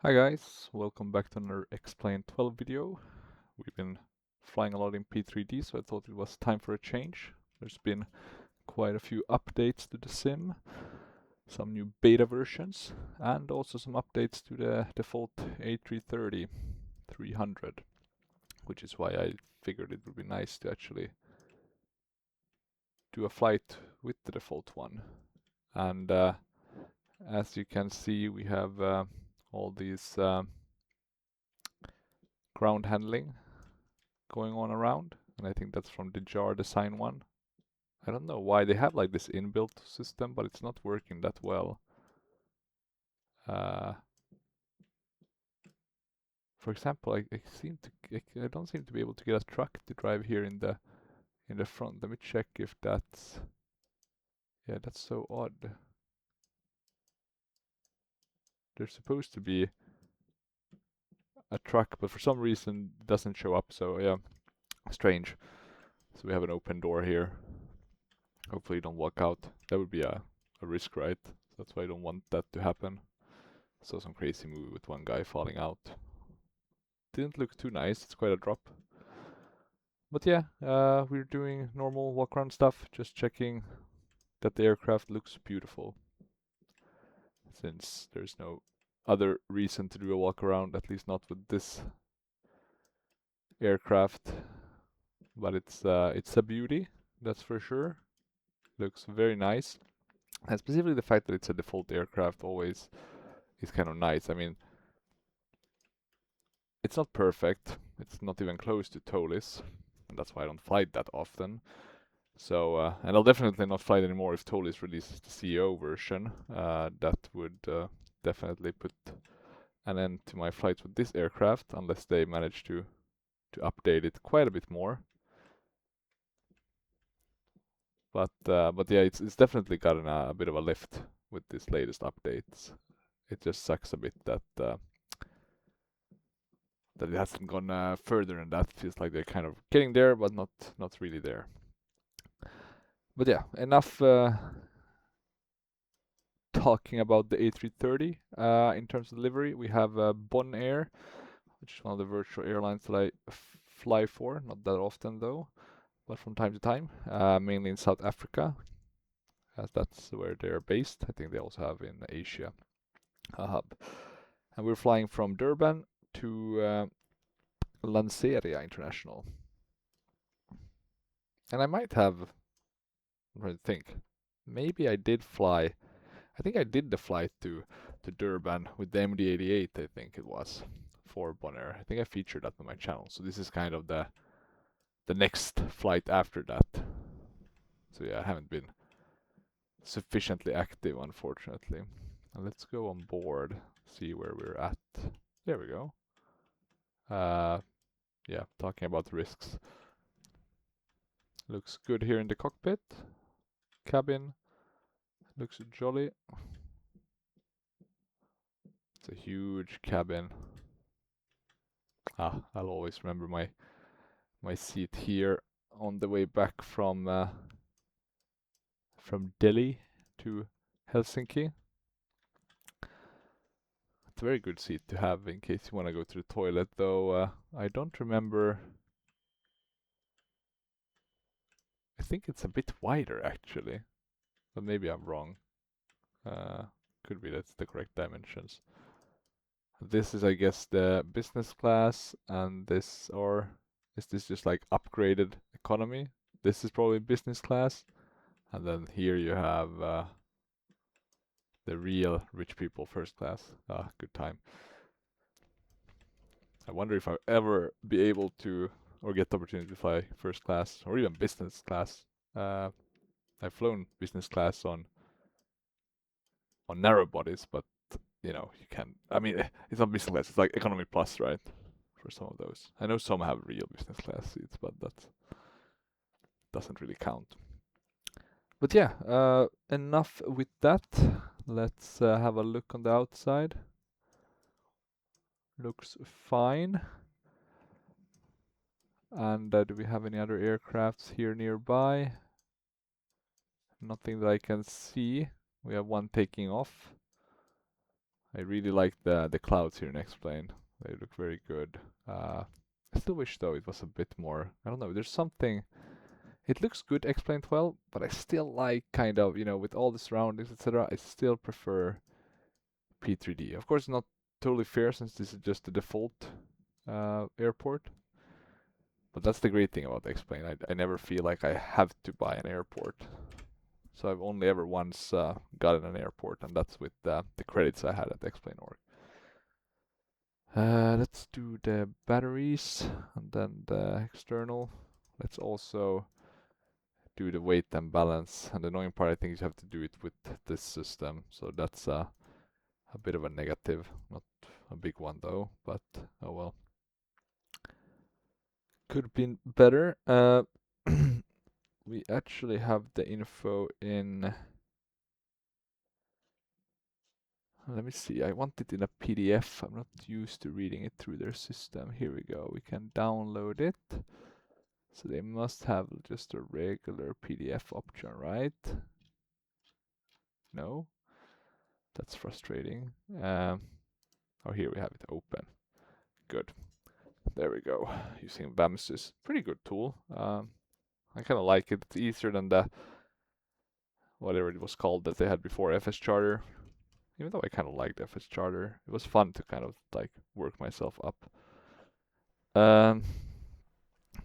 Hi guys, welcome back to another Explain 12 video. We've been flying a lot in P3D, so I thought it was time for a change. There's been quite a few updates to the sim, some new beta versions, and also some updates to the default A330-300, which is why I figured it would be nice to actually do a flight with the default one. And as you can see, we have all these ground handling going on around, and I think that's from the jar design one. I don't know why they have like this inbuilt system, but it's not working that well. For example, I don't seem to be able to get a truck to drive here in the front. Let me check if that's that's so odd. There's supposed to be a truck, but for some reason it doesn't show up. So yeah, strange. So we have an open door here. Hopefully you don't walk out. That would be a risk, right? That's why I don't want that to happen. Saw some crazy movie with one guy falling out. Didn't look too nice, it's quite a drop. But yeah, we're doing normal walk around stuff, just checking that the aircraft looks beautiful. Since there's no other reason to do a walk around, at least not with this aircraft. But it's a beauty, that's for sure. Looks very nice. And specifically the fact that it's a default aircraft always is kind of nice. I mean, it's not perfect. It's not even close to Tolis, and that's why I don't fly it that often. So, and I'll definitely not fly it anymore if Tolis releases the CEO version. That would definitely put an end to my flights with this aircraft, unless they manage to update it quite a bit more. But yeah, it's definitely gotten a bit of a lift with this latest updates. It just sucks a bit that that it hasn't gone further, and that feels like they're kind of getting there, but not really there. But yeah, enough talking about the A330. In terms of delivery, we have Bonair, which is one of the virtual airlines that I fly for. Not that often though, but from time to time, mainly in South Africa, as that's where they're based. I think they also have in Asia a hub. And we're flying from Durban to Lanseria International. And I might have, I'm trying to think, maybe I did fly. I think I did the flight to Durban with the MD-88, I think it was, for Bonair. I think I featured that on my channel. So this is kind of the next flight after that. So yeah, I haven't been sufficiently active, unfortunately. And let's go on board, see where we're at. There we go. Yeah, talking about risks. Looks good here in the cockpit. Cabin looks jolly. It's a huge cabin. I'll always remember my seat here on the way back from Delhi to Helsinki. It's a very good seat to have in case you want to go to the toilet, though I don't remember. I think it's a bit wider actually, but maybe I'm wrong. Could be that's the correct dimensions. This is, I guess, the business class, and this, or is this just like upgraded economy? This is probably business class, and then here you have the real rich people first class. Good time. I wonder if I'll ever be able to, or get the opportunity to fly first class, or even business class. I've flown business class on narrow bodies, but you know, you can. I mean, it's not business class. It's like economy plus, right? For some of those, I know some have real business class seats, but that doesn't really count. But yeah, enough with that. Let's have a look on the outside. Looks fine. And do we have any other aircrafts here nearby? Nothing that I can see. We have one taking off. I really like the clouds here in X-Plane. They look very good. I still wish though it was a bit more. I don't know. There's something. It looks good X-Plane 12, but I still like kind of, you know, with all the surroundings, etc. I still prefer P3D. Of course, not totally fair since this is just the default airport. But that's the great thing about X-Plane. I never feel like I have to buy an airport. So I've only ever once gotten an airport, and that's with the credits I had at X-Plane.org. Let's do the batteries and then the external. Let's also do the weight and balance. And the annoying part, I think, is you have to do it with this system. So that's a bit of a negative. Not a big one though, but oh well. Could have been better. We actually have the info in. Let me see. I want it in a PDF. I'm not used to reading it through their system. Here we go. We can download it. So they must have just a regular PDF option, right? No? That's frustrating. Oh, here we have it open. Good. There we go. Using VAMSys. Pretty good tool. I kind of like it. It's easier than the whatever it was called that they had before, FS Charter. Even though I kind of liked FS Charter, it was fun to kind of like work myself up.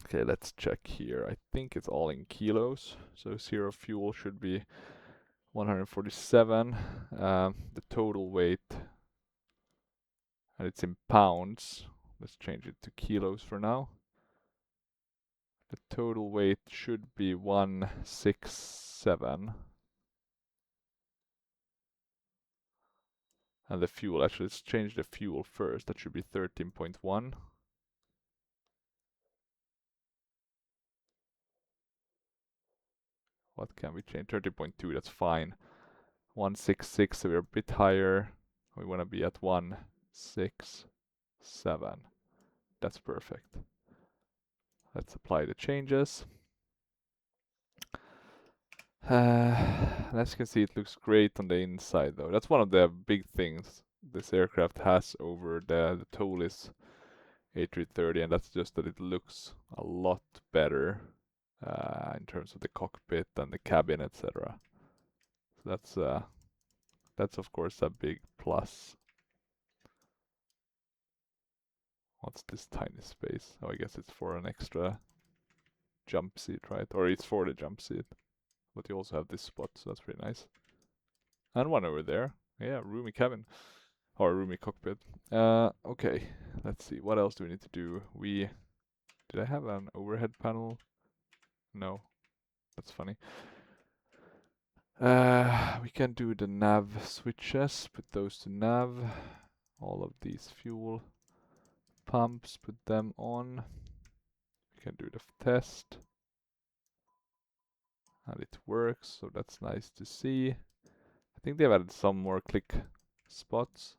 Okay, let's check here. I think it's all in kilos. So zero fuel should be 147. The total weight, and it's in pounds. Let's change it to kilos for now. The total weight should be 167. And the fuel, actually, let's change the fuel first. That should be 13.1. What can we change? 13.2, that's fine. 166, so we're a bit higher. We want to be at 167. That's perfect. Let's apply the changes. As you can see, it looks great on the inside though. That's one of the big things this aircraft has over the Tolis A330, and that's just that it looks a lot better in terms of the cockpit and the cabin, etc. So that's of course a big plus. What's this tiny space? Oh, I guess it's for an extra jump seat, right? Or it's for the jump seat. But you also have this spot, so that's pretty nice. And one over there. Yeah, roomy cabin. Or roomy cockpit. Okay, let's see. What else do we need to do? Did I have an overhead panel? No. That's funny. We can do the nav switches. Put those to nav. All of these fuel pumps, put them on. We can do the test. And it works, so that's nice to see. I think they've added some more click spots.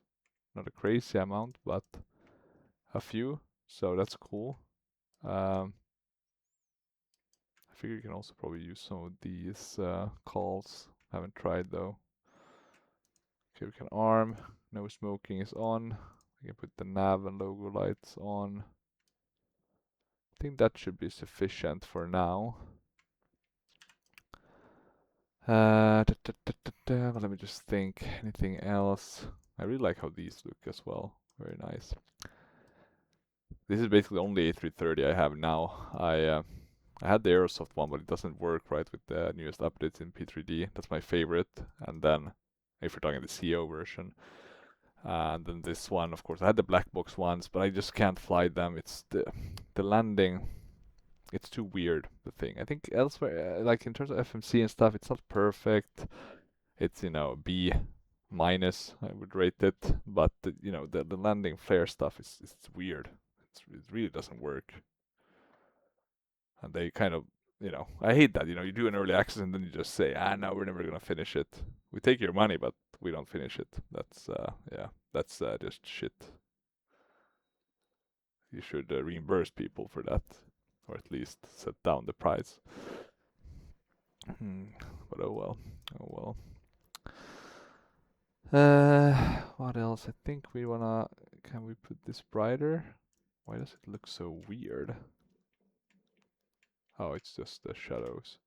Not a crazy amount, but a few, so that's cool. I figure you can also probably use some of these calls. Haven't tried though. Okay, we can arm. No smoking is on. We can put the nav and logo lights on. I think that should be sufficient for now. Let me just think. Anything else? I really like how these look as well. Very nice. This is basically the only A330 I have now. I had the Aerosoft one, but it doesn't work right with the newest updates in P3D. That's my favorite. And then, if we're talking the CO version, and then this one, of course, I had the black box ones, but I just can't fly them. It's the landing. It's too weird, the thing. I think elsewhere, like in terms of FMC and stuff, it's not perfect. It's, you know, B minus, I would rate it. But, you know, the landing flare stuff is weird. It really doesn't work. And they kind of, you know, I hate that. You know, you do an early access and then you just say, no, we're never going to finish it. We take your money, but we don't finish it. That's, yeah, that's just shit. You should reimburse people for that, or at least set down the price. But oh well, oh well. What else? I think we wanna. Can we put this brighter? Why does it look so weird? Oh, it's just the shadows.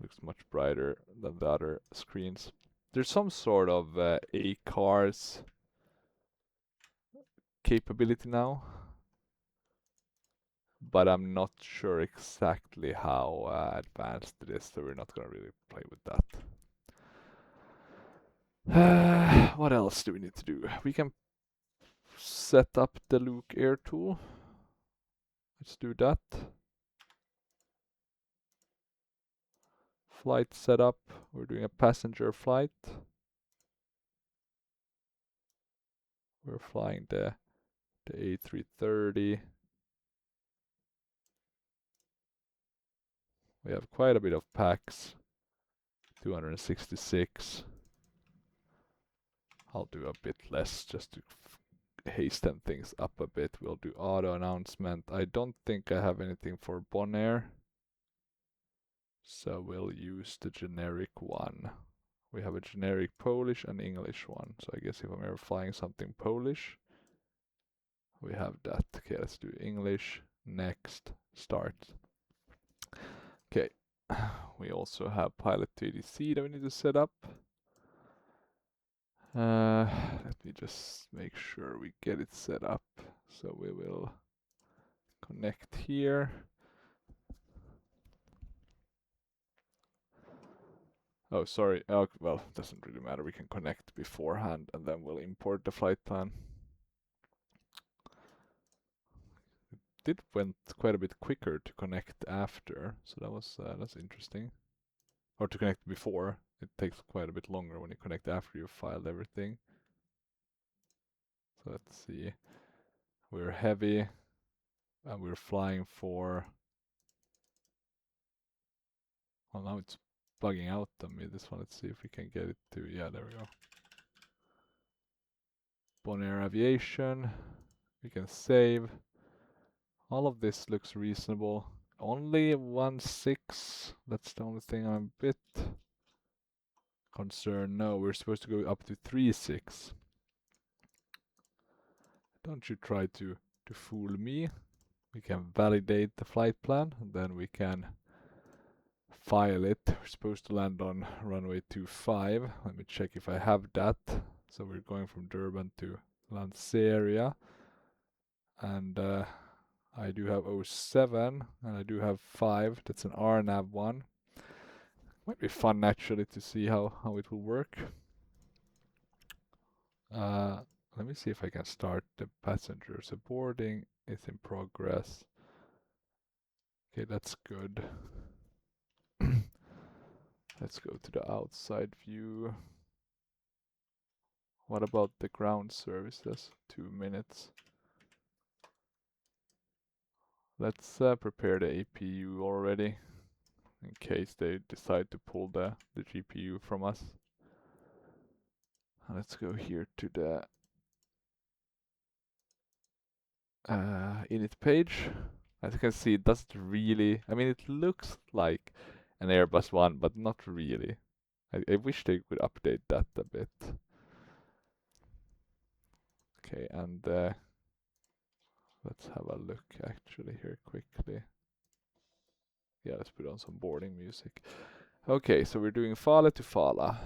Looks much brighter than the other screens. There's some sort of A-cars capability now, but I'm not sure exactly how advanced it is, so we're not gonna really play with that. What else do we need to do? We can set up the Luke Air tool. Let's do that. Flight setup. We're doing a passenger flight. We're flying the A330. We have quite a bit of packs. 266. I'll do a bit less just to hasten things up a bit. We'll do auto announcement. I don't think I have anything for Bonair, so we'll use the generic one. We have a generic Polish and English one, so I guess if I'm ever flying something Polish, we have that. Okay, let's do English. Next, start. Okay, we also have pilot TDC that we need to set up. Let me just make sure we get it set up. So we will connect here. Oh, sorry. Oh, well, doesn't really matter. We can connect beforehand and then we'll import the flight plan. It went quite a bit quicker to connect after, so that's interesting. Or to connect before. It takes quite a bit longer when you connect after you've filed everything. So let's see. We're heavy and we're flying for. Well, now it's bugging out on me. This one, let's see if we can get it to. Yeah, there we go. Bonair Aviation. We can save. All of this looks reasonable. Only 1.6. That's the only thing I'm a bit concerned. No, we're supposed to go up to 3.6. Don't you try to fool me. We can validate the flight plan, and then we can file it. We're supposed to land on runway 25. Let me check if I have that. So we're going from Durban to Lanseria. And I do have 07 and I do have 5. That's an RNAV one. Might be fun actually to see how it will work. Let me see if I can start the passengers. So boarding is in progress. Okay, that's good. Let's go to the outside view. What about the ground services? 2 minutes. Let's prepare the APU already, in case they decide to pull the GPU from us. Let's go here to the init page. As you can see, it doesn't really, I mean, it looks like an Airbus one, but not really. I wish they would update that a bit. Okay, and let's have a look actually here quickly. Yeah, let's put on some boarding music. Okay, so we're doing FALE to FALA.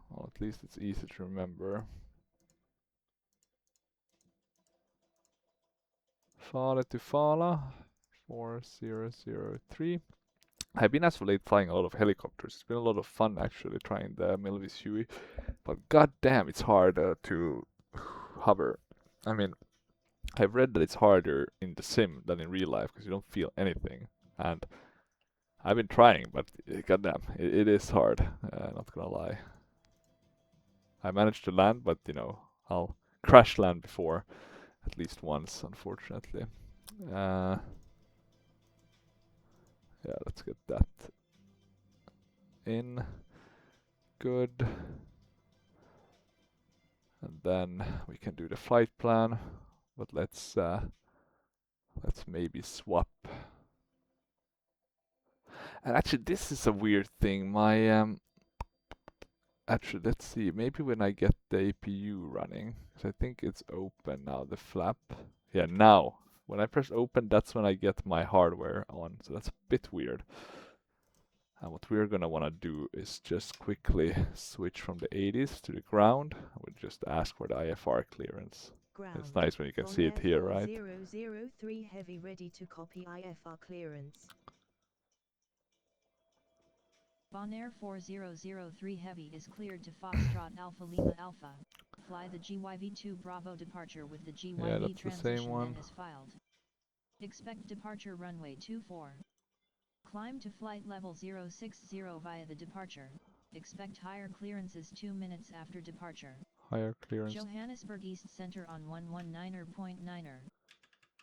Well, at least it's easy to remember. FALE to FALA 4003. I've been as of late flying a lot of helicopters. It's been a lot of fun actually trying the Milvis Huey, but god damn, it's hard to hover. I mean, I've read that it's harder in the sim than in real life because you don't feel anything. And I've been trying, but goddamn, it is hard. Not gonna lie. I managed to land, but you know, I'll crash land before at least once, unfortunately. Yeah, let's get that in. Good. And then we can do the flight plan, but let's maybe swap. And actually, this is a weird thing. My Actually, let's see. Maybe when I get the APU running, because I think it's open now, the flap. Yeah, now. When I press open, that's when I get my hardware on. So that's a bit weird. And what we're gonna wanna do is just quickly switch from the 80s to the ground. We'll just ask for the IFR clearance. Ground. It's nice when you can see it here, right? 4003 heavy ready to copy IFR clearance. Bonair 4003 heavy is cleared to Foxtrot Alpha Lima Alpha. Fly the GYV2 Bravo departure with the GYV transition and is filed. Expect departure runway 24. Climb to flight level 060 via the departure. Expect higher clearances 2 minutes after departure. Higher clearance. Johannesburg East Center on 119.9er.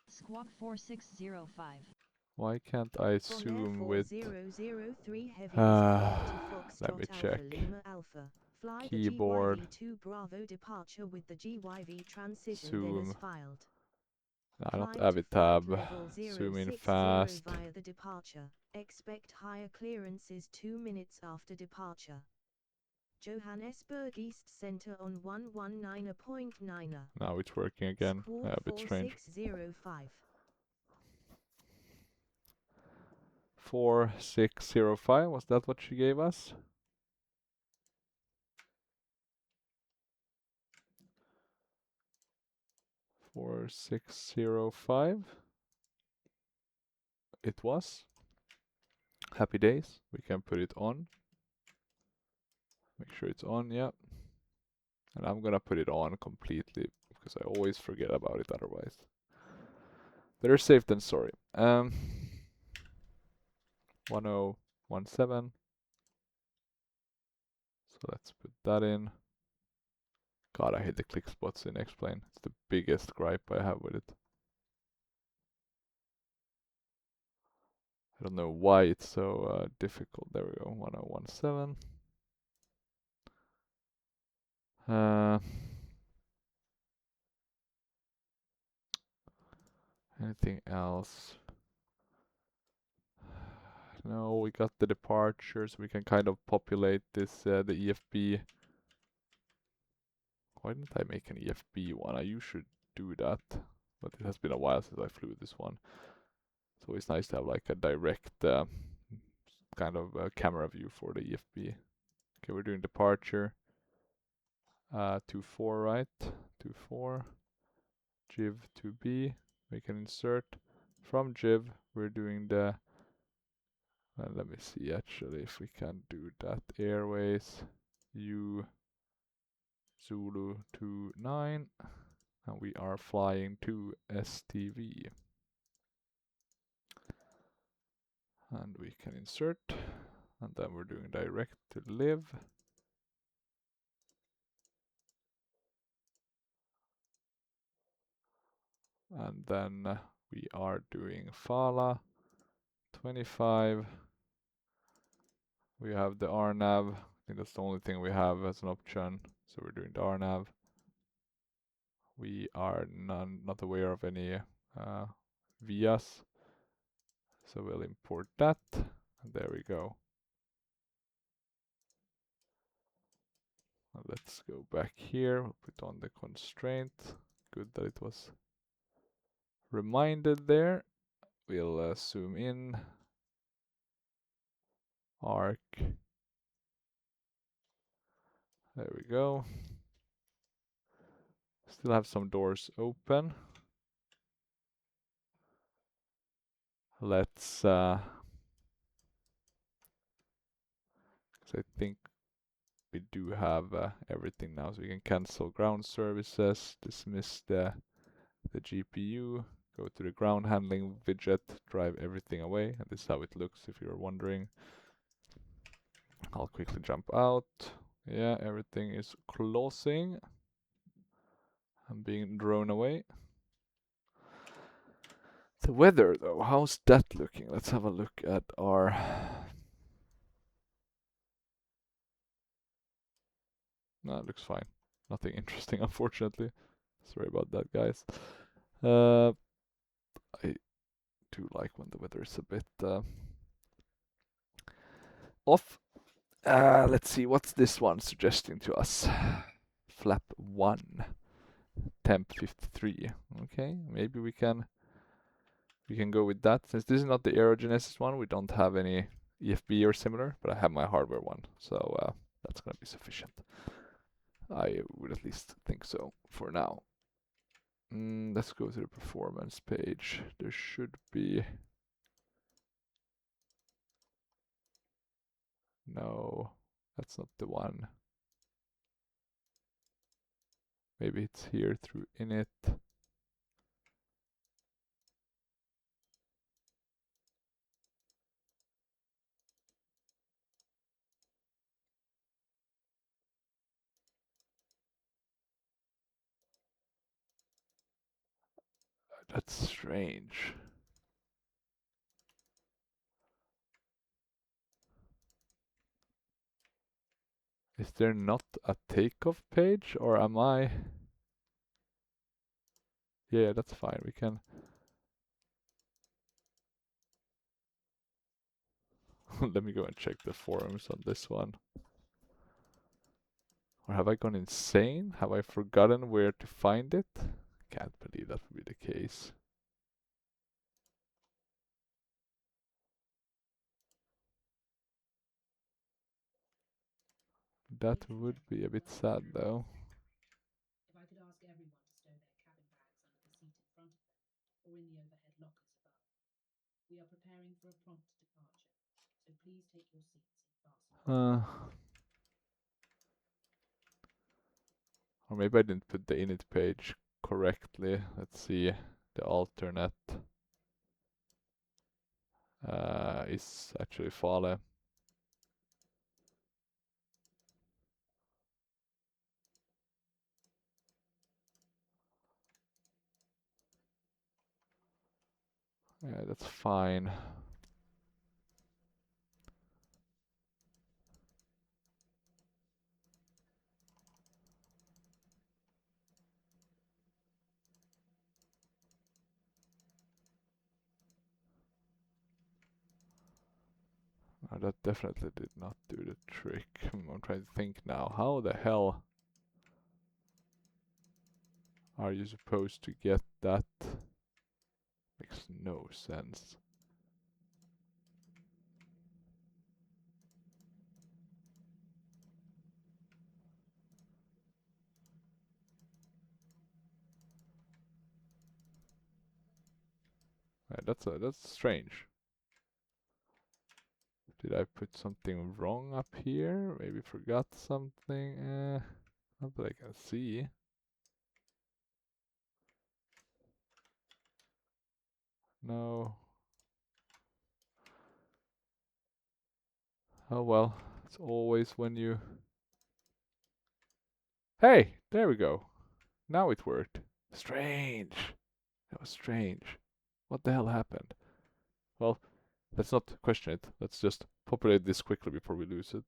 Squawk 4605. Why can't I zoom with... 4003 heavy let me check. Lima Alpha. Fly Keyboard. the GYV2 Bravo departure with the GYV transition Zoom. then as filed. Not Climb to flight Avitab. level Zoom in 060 fast. via the departure. Expect higher clearances 2 minutes after departure. Johannesburg East Center on 119.9er. Now it's working again. Squawk A bit strange. 4605. 4605, was that what she gave us? Four 605. It was. Happy days. We can put it on. Make sure it's on, yeah. And I'm gonna put it on completely because I always forget about it otherwise. Better safe than sorry. 1017. So let's put that in. God, I hate the click spots in X-Plane. It's the biggest gripe I have with it. I don't know why it's so difficult. There we go, 1017. Anything else? No, we got the departures. We can kind of populate this, the EFB. Why didn't I make an EFB one? I usually do that, but it has been a while since I flew this one. It's always nice to have like a direct kind of camera view for the EFB. Okay, we're doing departure. 24, right? 24. JIV 2B. We can insert. From JIV, we're doing the... let me see actually if we can do that. Airways. U Zulu 29. And we are flying to STV. And we can insert. And then we're doing direct to live. And then we are doing FALA 25. We have the RNAV. I think that's the only thing we have as an option. So we're doing the RNAV. We are not aware of any VIAs. So we'll import that. And there we go. And let's go back here. We'll put on the constraint. Good that it was reminded there. We'll zoom in. Arc. There we go. Still have some doors open. Let's because I think we do have everything now, so we can cancel ground services, dismiss the GPU, go to the ground handling widget, drive everything away, and this is how it looks if you're wondering. I'll quickly jump out. Yeah, everything is closing. I'm being drawn away. The weather though, how's that looking? Let's have a look at our... No, it looks fine. Nothing interesting, unfortunately. Sorry about that, guys. I do like when the weather is a bit off. Let's see, what's this one suggesting to us? Flap 1, temp 53. Okay, maybe we can go with that. Since this is not the Aerogenesis one, we don't have any EFB or similar, but I have my hardware one, so that's gonna be sufficient. I would at least think so for now. Let's go to the performance page. There should be... No, that's not the one. Maybe it's here through init. That's strange. Is there not a takeoff page, or am I... Yeah, that's fine. We can... Let me go and check the forums on this one. Or have I gone insane? Have I forgotten where to find it? Can't believe that would be the case. That would be a bit sad, though. If I could ask everyone to stow their cabin bags under the seat in front of them or in the overhead lockers above. We are preparing for a prompt departure, so please take your seats and fasten. Or maybe I didn't put the init page correctly. Let's see. The alternate is actually FALE. Yeah, that's fine. That definitely did not do the trick. I'm trying to think now. How the hell are you supposed to get that? Makes no sense. Right, that's strange. Did I put something wrong up here? Maybe forgot something? Not that I can see. No. Oh well, it's always when you... Hey, there we go. Now it worked. Strange. That was strange. What the hell happened? Well, let's not question it. Let's just populate this quickly before we lose it.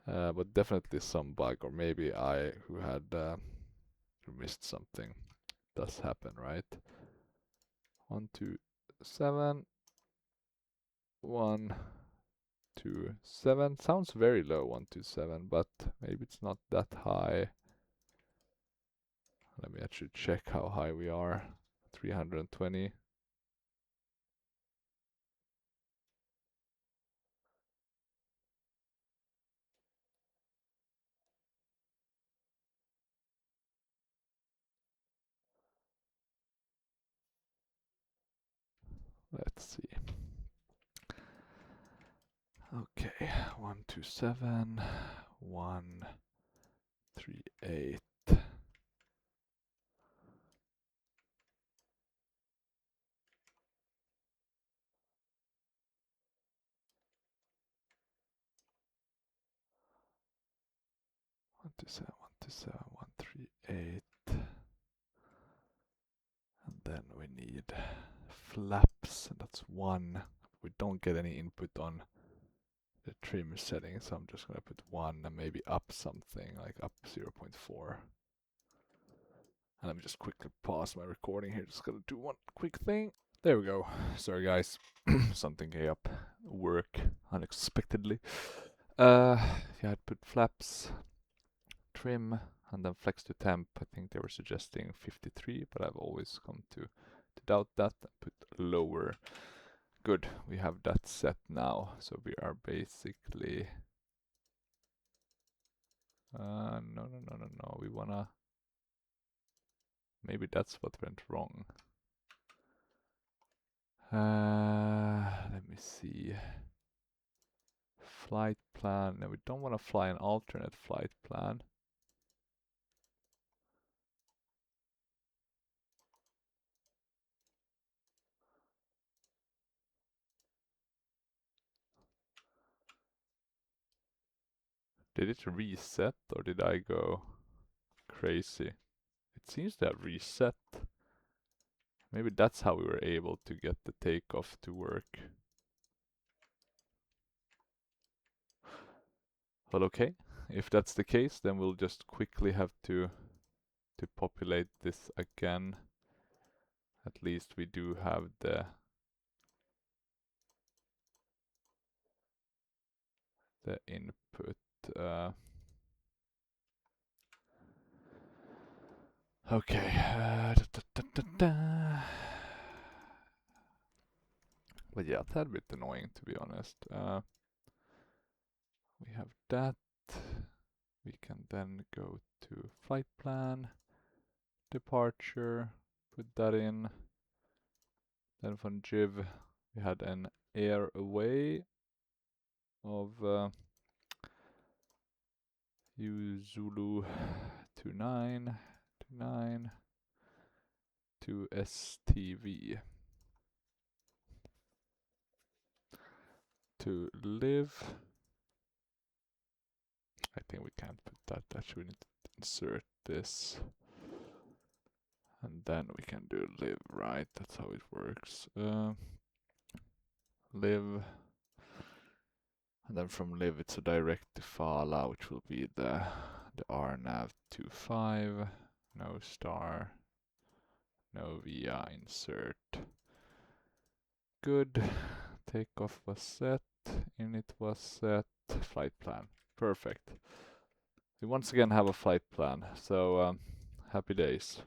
But definitely some bug, or maybe I, who had who missed something. Does happen, right? 1, 2, 7. 1, 2, 7. Sounds very low, 1, 2, 7, but maybe it's not that high. Let me actually check how high we are. 320. Let's see. Okay, 127, 138. One two seven, 138, and then we need flaps. That's 1. We don't get any input on the trim setting, so I'm just gonna put 1 and maybe up something, like up 0.4. And let me just quickly pause my recording here. Just gonna do one quick thing. There we go. Sorry guys, something came up work unexpectedly. Yeah, I'd put flaps, trim, and then flex to temp. I think they were suggesting 53, but I've always come to doubt that and put lower. Good, we have that set now, so we are basically no, we wanna, maybe that's what went wrong. Let me see. Flight plan. No, we don't want to fly an alternate flight plan. Did it reset or did I go crazy? It seems to have reset. Maybe that's how we were able to get the takeoff to work. Well, okay. If that's the case, then we'll just quickly have to populate this again. At least we do have the input. Okay. But yeah, that's a bit annoying, to be honest. We have that. We can then go to flight plan, departure, put that in. Then from Jiv, we had an Airwego of Zulu 2929 to STV. To live. I think we can't put that. Actually, we need to insert this. And then we can do live, right? That's how it works. Live. And then from live, it's a direct to FALA, which will be the RNAV25. No star. No via insert. Good. Takeoff was set. Init was set. Flight plan. Perfect. We once again have a flight plan. So happy days.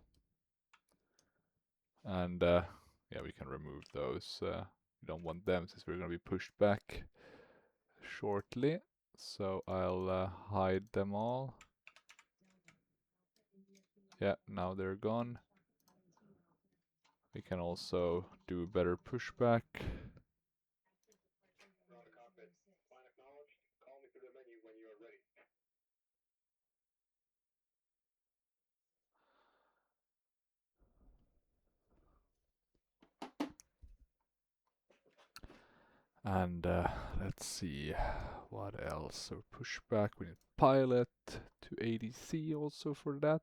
And yeah, we can remove those. We don't want them since we're going to be pushed back shortly. So I'll hide them all. Yeah, now they're gone. We can also do better pushback. And let's see what else. So pushback, we need pilot to ADC also for that.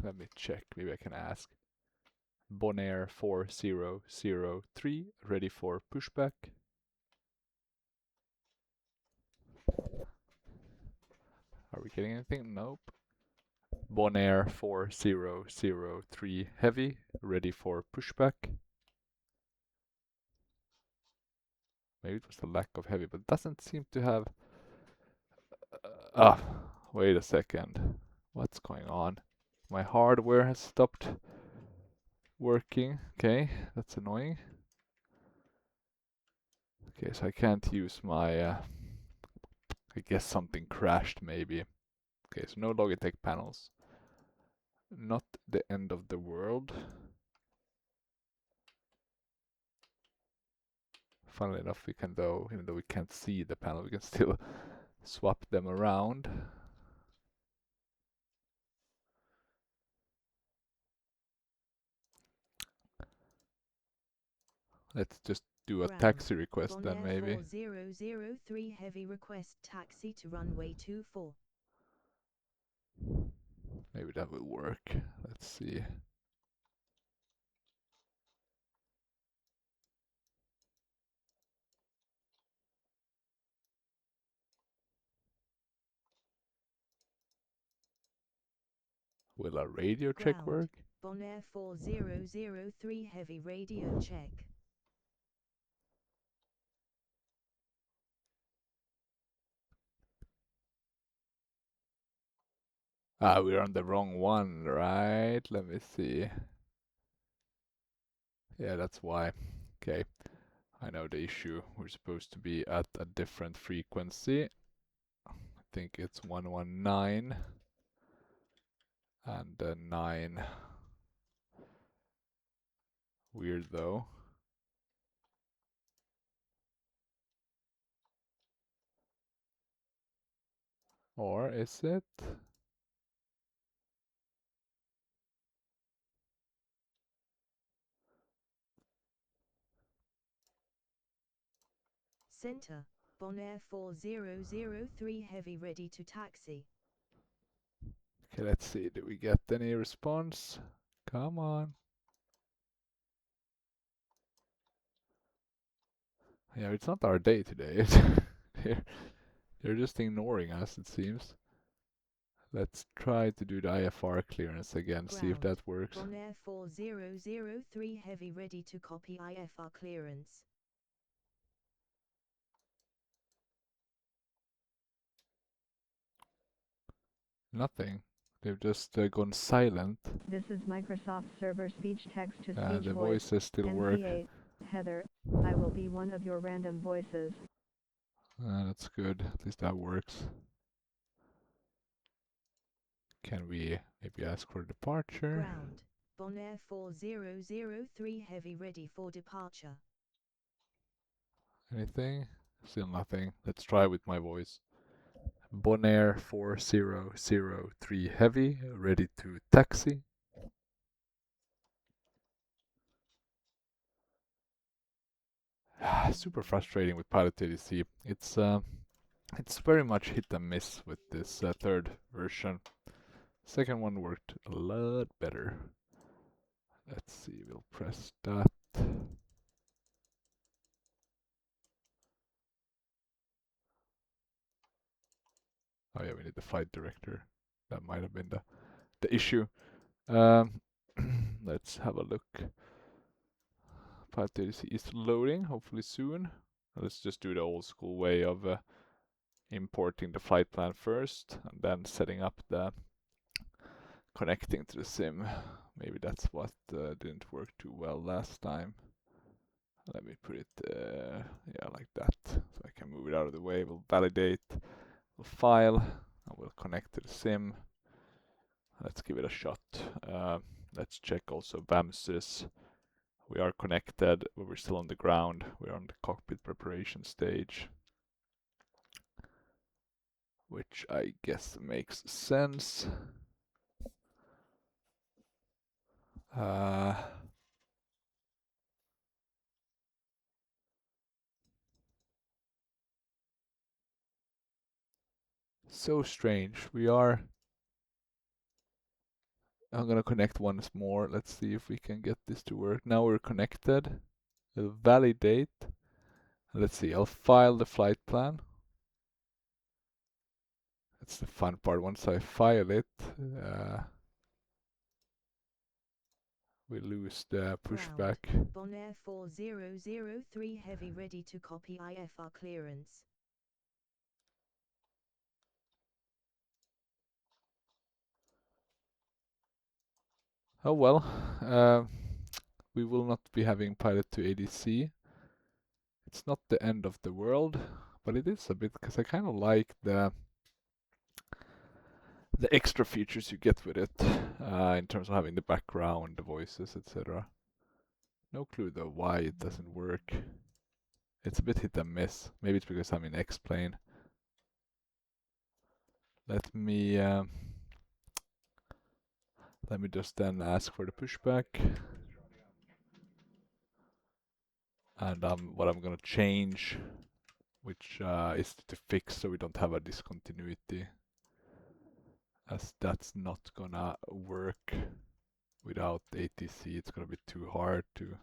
Let me check, maybe I can ask. Bonair 4003, ready for pushback. Are we getting anything? Nope. Bonair 4003 heavy, ready for pushback. Maybe it was the lack of heavy, but it doesn't seem to have... wait a second. What's going on? My hardware has stopped working. Okay, that's annoying. Okay, so I can't use my... I guess something crashed maybe. Okay, so no Logitech panels. Not the end of the world. Funnily enough, we can though, even though we can't see the panel, we can still swap them around. Let's just do a taxi request then maybe. Bonair 4003 heavy request taxi to runway 24. Maybe that will work. Let's see. Will our radio check work? Bonair 4003 Heavy radio check. Ah, we're on the wrong one, right? Let me see. Yeah, that's why. Okay, I know the issue. We're supposed to be at a different frequency. I think it's 119 and 9. Weird though. Or is it? Center, Bonair 4003 Heavy ready to taxi. Okay, let's see. Do we get any response? Come on. Yeah, it's not our day today. They're just ignoring us, it seems. Let's try to do the IFR clearance again, Ground. see if that works. Bonair 4003 Heavy ready to copy IFR clearance. Nothing. They've just gone silent. This is Microsoft Server Speech Text to Speech The Voice. voices still work. NC8, Heather, I will be one of your random voices. That's good. At least that works. Can we maybe ask for departure? Ground. Bonair 4003 Heavy ready for departure. Anything? Still nothing. Let's try with my voice. Bonair 4003 Heavy, ready to taxi. Super frustrating with Pilot ADC. It's very much hit and miss with this third version. Second one worked a lot better. Let's see, we'll press that. Oh yeah, we need the flight director. That might have been the issue. Let's have a look. Pilot ADC is loading, hopefully soon. Let's just do the old school way of importing the flight plan first and then setting up the connecting to the sim. Maybe that's what didn't work too well last time. Let me put it yeah, like that, so I can move it out of the way. We'll validate, we'll file, and we'll connect to the sim. Let's give it a shot. Let's check also VAMSys. We are connected, but we're still on the ground. We're on the cockpit preparation stage, which I guess makes sense. So strange. I'm gonna connect once more. Let's see if we can get this to work. Now we're connected. We'll validate. Let's see, I'll file the flight plan. That's the fun part. Once I file it, we lose the pushback. Bonair 4003 Heavy ready to copy IFR clearance. Oh well, we will not be having pilot to ADC. It's not the end of the world, but it is a bit, because I kind of like the extra features you get with it, in terms of having the background, the voices, etc. No clue though why it doesn't work. It's a bit hit and miss. Maybe it's because I'm in X-plane. Let me just then ask for the pushback. And what I'm gonna change, which is to fix so we don't have a discontinuity, as that's not gonna work without ATC. It's gonna be too hard to,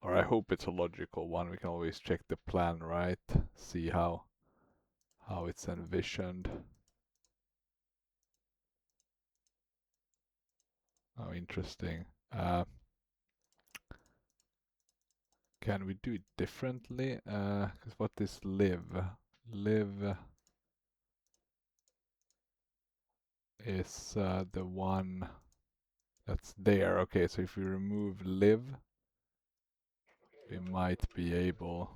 or I hope it's a logical one. We can always check the plan, right? See how it's envisioned. Oh, interesting. Can we do it differently? Because what is live? Live is the one that's there. Okay, so if we remove live, we might be able,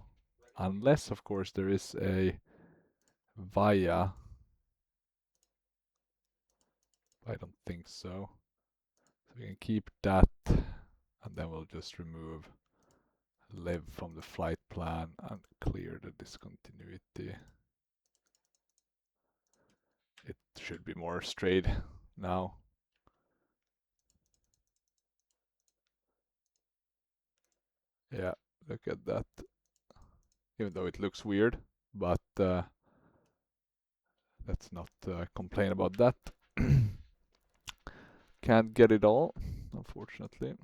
unless of course there is a via. I don't think so. So we can keep that, and then we'll just remove live from the flight plan and clear the discontinuity. It should be more straight now. Yeah, look at that. Even though it looks weird, but let's not complain about that. Can't get it all, unfortunately.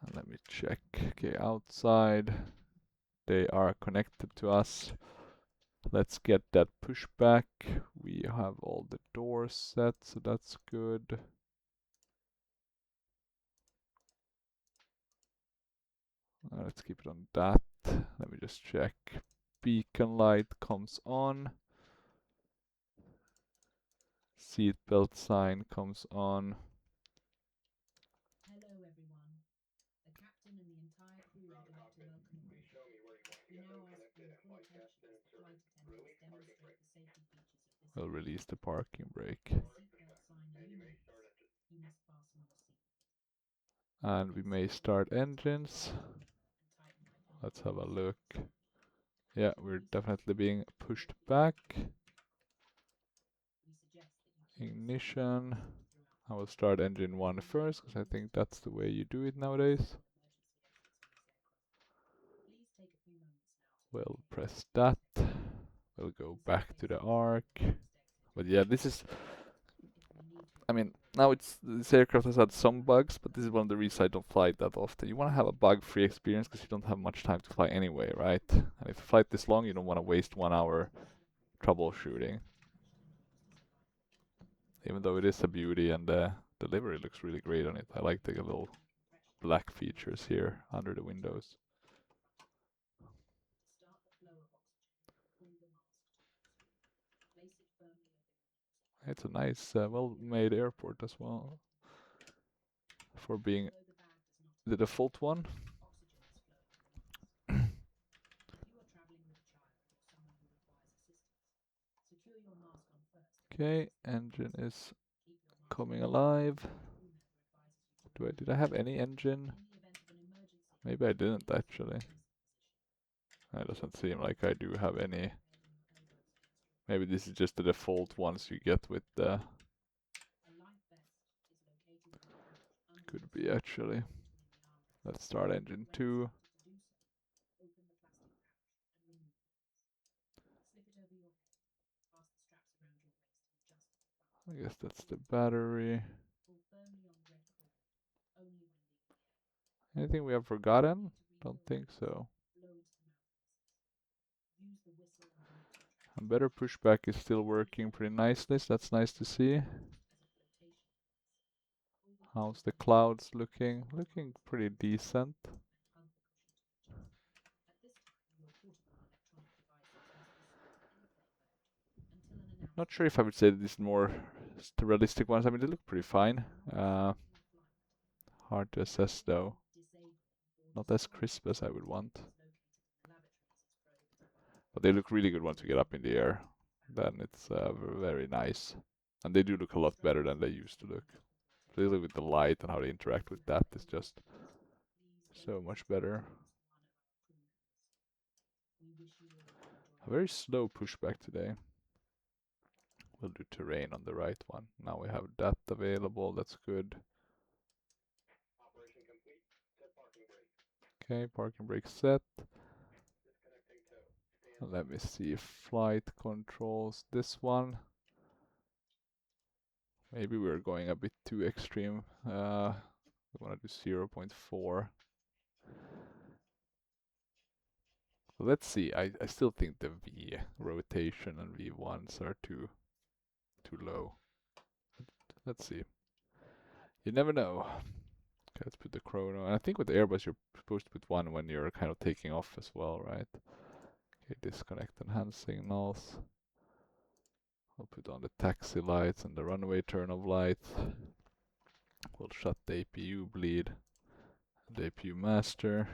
And let me check. Okay, outside. They are connected to us. Let's get that pushback. We have all the doors set, so that's good. Let's keep it on that. Let me just check. Beacon light comes on. Seatbelt sign comes on. Hello everyone. The captain and the entire crew would like to welcome you all. We now ask for your full attention as the flight attendants demonstrate the safety features of this. We'll release the parking brake. The seatbelt sign illuminates. You must fasten your seatbelt. And we may start engines. Let's have a look. Yeah, we're definitely being pushed back. Ignition. I will start engine 1 first, because I think that's the way you do it nowadays. We'll press that. We'll go back to the arc. But yeah, this is... I mean, now this aircraft has had some bugs, but this is one of the reasons I don't fly it that often. You want to have a bug-free experience because you don't have much time to fly anyway, right? And if you fly this long, you don't want to waste 1 hour troubleshooting. Even though it is a beauty and the delivery looks really great on it. I like the little black features here under the windows. It's a nice, well-made airport as well, for being the default one. Okay, engine is coming alive. Did I have any engine? Maybe I didn't actually. It doesn't seem like I do have any. Maybe this is just the default ones you get with the... Could be actually. Let's start engine 2. I guess that's the battery. Anything we have forgotten? Don't think so. And better pushback is still working pretty nicely, so that's nice to see. How's the clouds looking? Looking pretty decent. Not sure if I would say that these more realistic ones. I mean, they look pretty fine. Hard to assess though. Not as crisp as I would want. But they look really good once we get up in the air. Then it's very nice. And they do look a lot better than they used to look. Really with the light and how they interact with that is just so much better. A very slow pushback today. We'll do terrain on the right one. Now we have that available, that's good. Okay, parking brake set. Let me see, flight controls, this one. Maybe we're going a bit too extreme. We want to do 0.4. Let's see, I still think the V rotation and V1s are too low. Let's see. You never know. Okay, let's put the chrono. And I think with the Airbus you're supposed to put one when you're kind of taking off as well, right? Okay, disconnect and hand signals. I'll put on the taxi lights and the runway turn off lights. We'll shut the APU bleed. The APU master.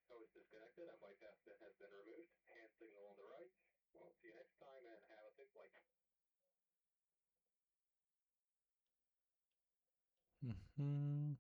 So it's disconnected. That mic has been removed. Hand signal on the right. Well, see you next time and have a safe flight. Mm-hmm.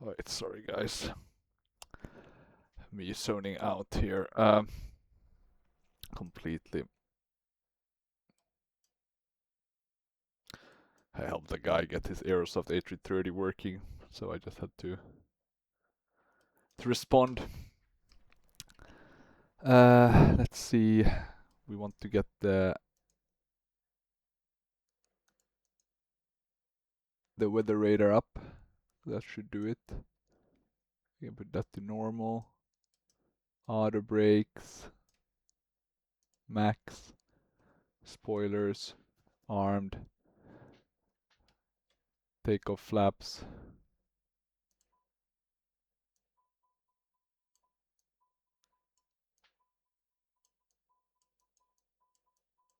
Alright, sorry guys. Me zoning out here completely. I helped the guy get his Aerosoft A330 working, so I just had to respond. Let's see. We want to get the weather radar up. That should do it. We can put that to normal. Auto brakes. Max. Spoilers. Armed. Takeoff flaps.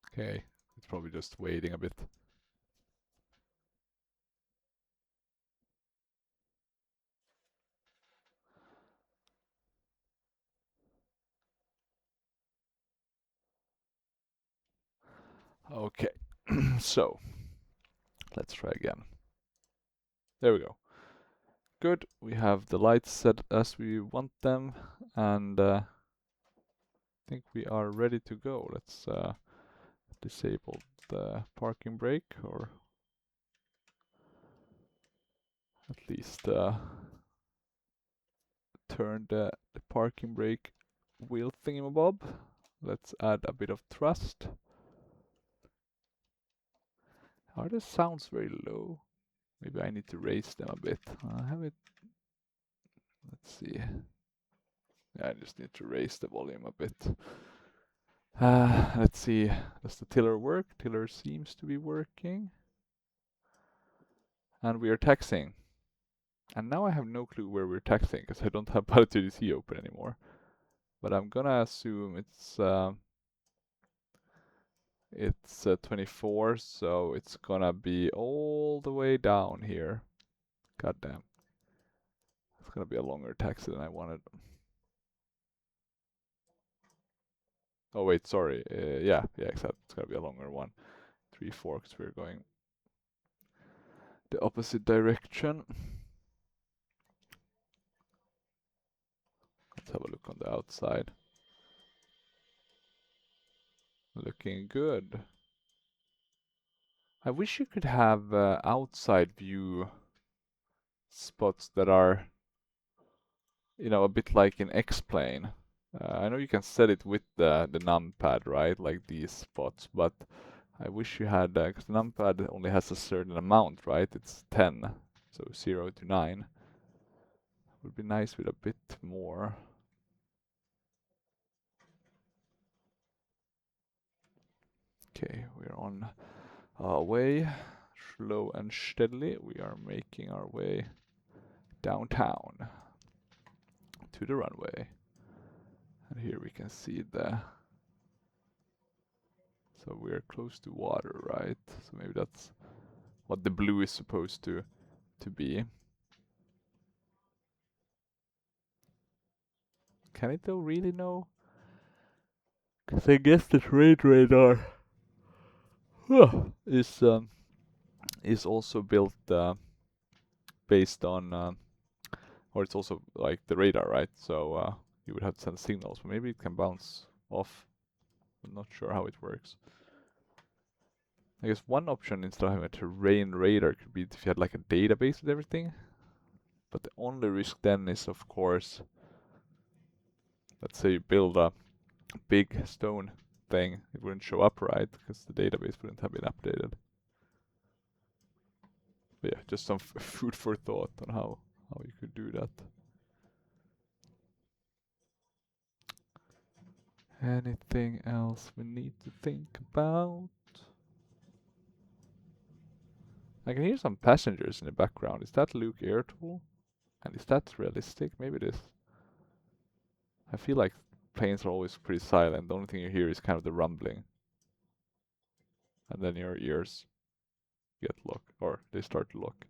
Okay, it's probably just waiting a bit. Okay, so let's try again. There we go. Good, we have the lights set as we want them, and I think we are ready to go. Let's disable the parking brake, or at least turn the parking brake wheel thingamabob. Let's add a bit of thrust. Are the sounds very low? Maybe I need to raise them a bit. I have it. Let's see. Yeah, I just need to raise the volume a bit. Let's see. Does the tiller work? Tiller seems to be working. And we are taxiing. And now I have no clue where we're taxiing because I don't have Pilot 2DC open anymore. But I'm gonna assume it's 24, so it's gonna be all the way down here. God damn. It's gonna be a longer taxi than I wanted. Oh wait, sorry. Yeah, exactly. It's gonna be a longer one. 3-4 because we're going the opposite direction. Let's have a look on the outside. Looking good. I wish you could have outside view spots that are, you know, a bit like in X-Plane. I know you can set it with the numpad, right? Like these spots, but I wish you had, because the numpad only has a certain amount, right? It's 10, so 0 to 9. Would be nice with a bit more. Okay, we're on our way, slow and steadily. We are making our way downtown to the runway. And here we can see so we're close to water, right? So maybe that's what the blue is supposed to be. Can it though really know? Because I guess the trade radar is is also built based on, or it's also like the radar, right? So you would have to send signals, but maybe it can bounce off. I'm not sure how it works. I guess one option instead of having a terrain radar could be if you had like a database with everything. But the only risk then is, of course, let's say you build a big stone thing, it wouldn't show up right because the database wouldn't have been updated. But yeah, just some food for thought on how you could do that. Anything else we need to think about? I can hear some passengers in the background. Is that Luke Airtool? And is that realistic? Maybe it is. I feel like planes are always pretty silent. The only thing you hear is kind of the rumbling. And then your ears get locked, or they start to lock.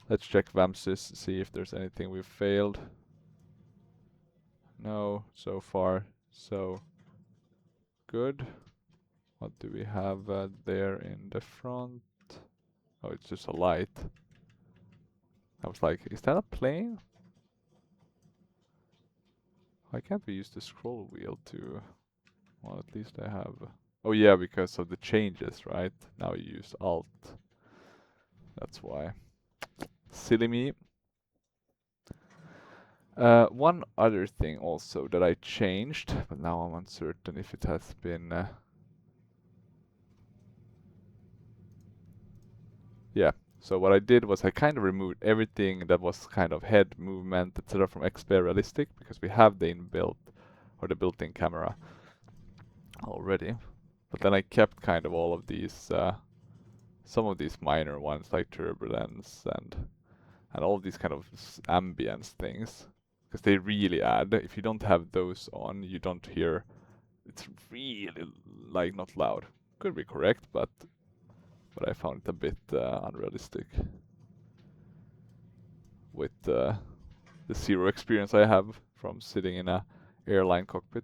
Let's check VAMSys, see if there's anything we've failed. No, so far so good. What do we have there in the front? Oh, it's just a light. I was like, is that a plane? Why can't we use the scroll wheel to... Well, at least I have... Oh yeah, because of the changes, right? Now you use Alt. That's why. Silly me. One other thing also that I changed, but now I'm uncertain if it has been... Yeah, so what I did was I kind of removed everything that was kind of head movement, etc. from XP Realistic, because we have the inbuilt, or the built-in camera already. But then I kept kind of all of these, some of these minor ones like turbulence and all of these kind of ambience things, because they really add. If you don't have those on, you don't hear. It's really like not loud. Could be correct, but I found it a bit unrealistic with the zero experience I have from sitting in a airline cockpit.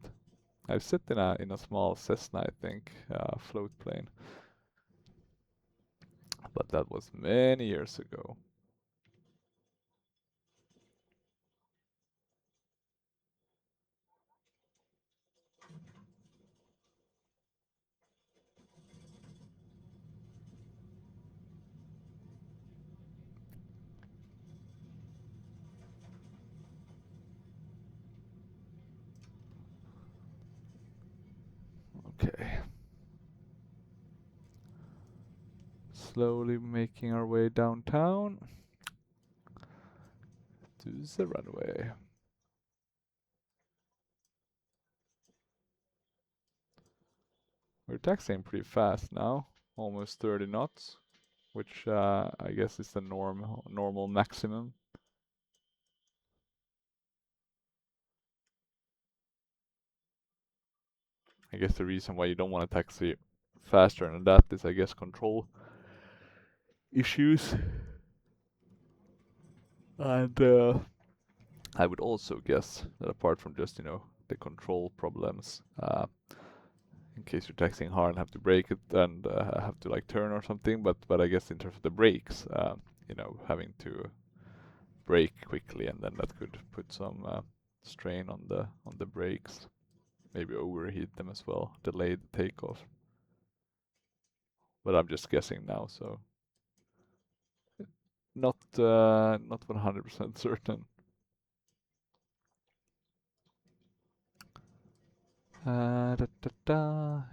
I've sat in a small Cessna, I think, float plane, but that was many years ago. Okay. Slowly making our way downtown to the runway. We're taxiing pretty fast now, almost 30 knots, which I guess is the normal maximum. I guess the reason why you don't want to taxi faster than that is, I guess, control issues. And I would also guess that apart from just, the control problems, in case you're taxiing hard and have to brake it and have to like turn or something, but I guess in terms of the brakes, having to brake quickly, and then that could put some strain on the brakes, maybe overheat them as well, delay the takeoff. But I'm just guessing now, so not 100% certain.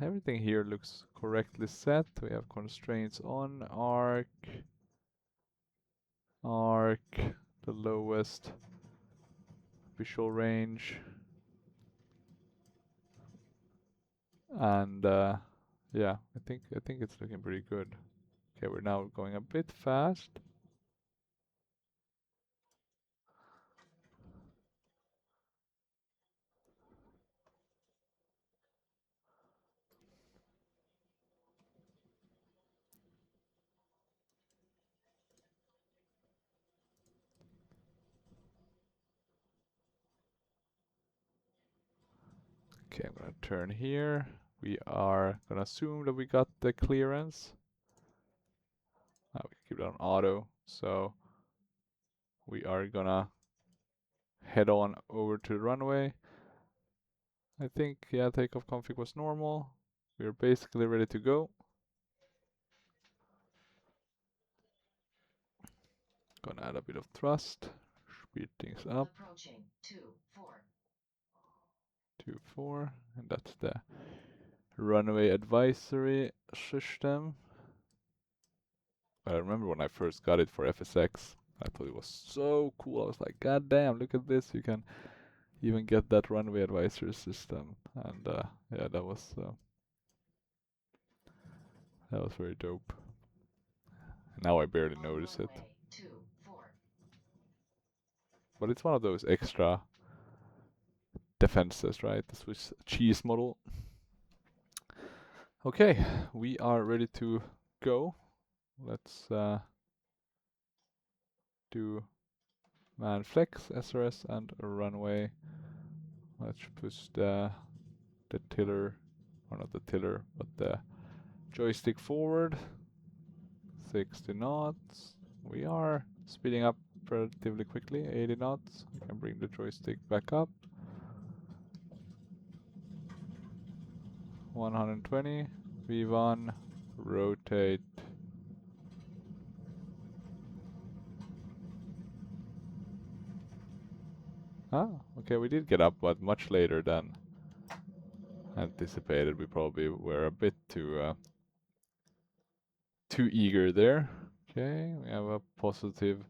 Everything here looks correctly set. We have constraints on arc, the lowest visual range, and yeah, I think it's looking pretty good. Okay, we're now going a bit fast. Okay, I'm gonna turn here. We are gonna assume that we got the clearance. We can keep it on auto. So we are gonna head on over to the runway. I think, yeah, takeoff config was normal. We're basically ready to go. Gonna add a bit of thrust, speed things up. Approaching 24. 24, and that's the runway advisory system. I remember when I first got it for FSX, I thought it was so cool. I was like, God damn, look at this! You can even get that runway advisory system, and yeah, that was very dope. Now I barely notice it. 24. But it's one of those extra defenses, right? The Swiss cheese model. Okay, we are ready to go. Let's do man flex, SRS, and a runway. Let's push the tiller, or not the tiller, but the joystick forward. 60 knots. We are speeding up relatively quickly, 80 knots. We can bring the joystick back up. 120, V1, rotate. Ah, okay, we did get up, but much later than anticipated. We probably were a bit too eager there. Okay, we have a positive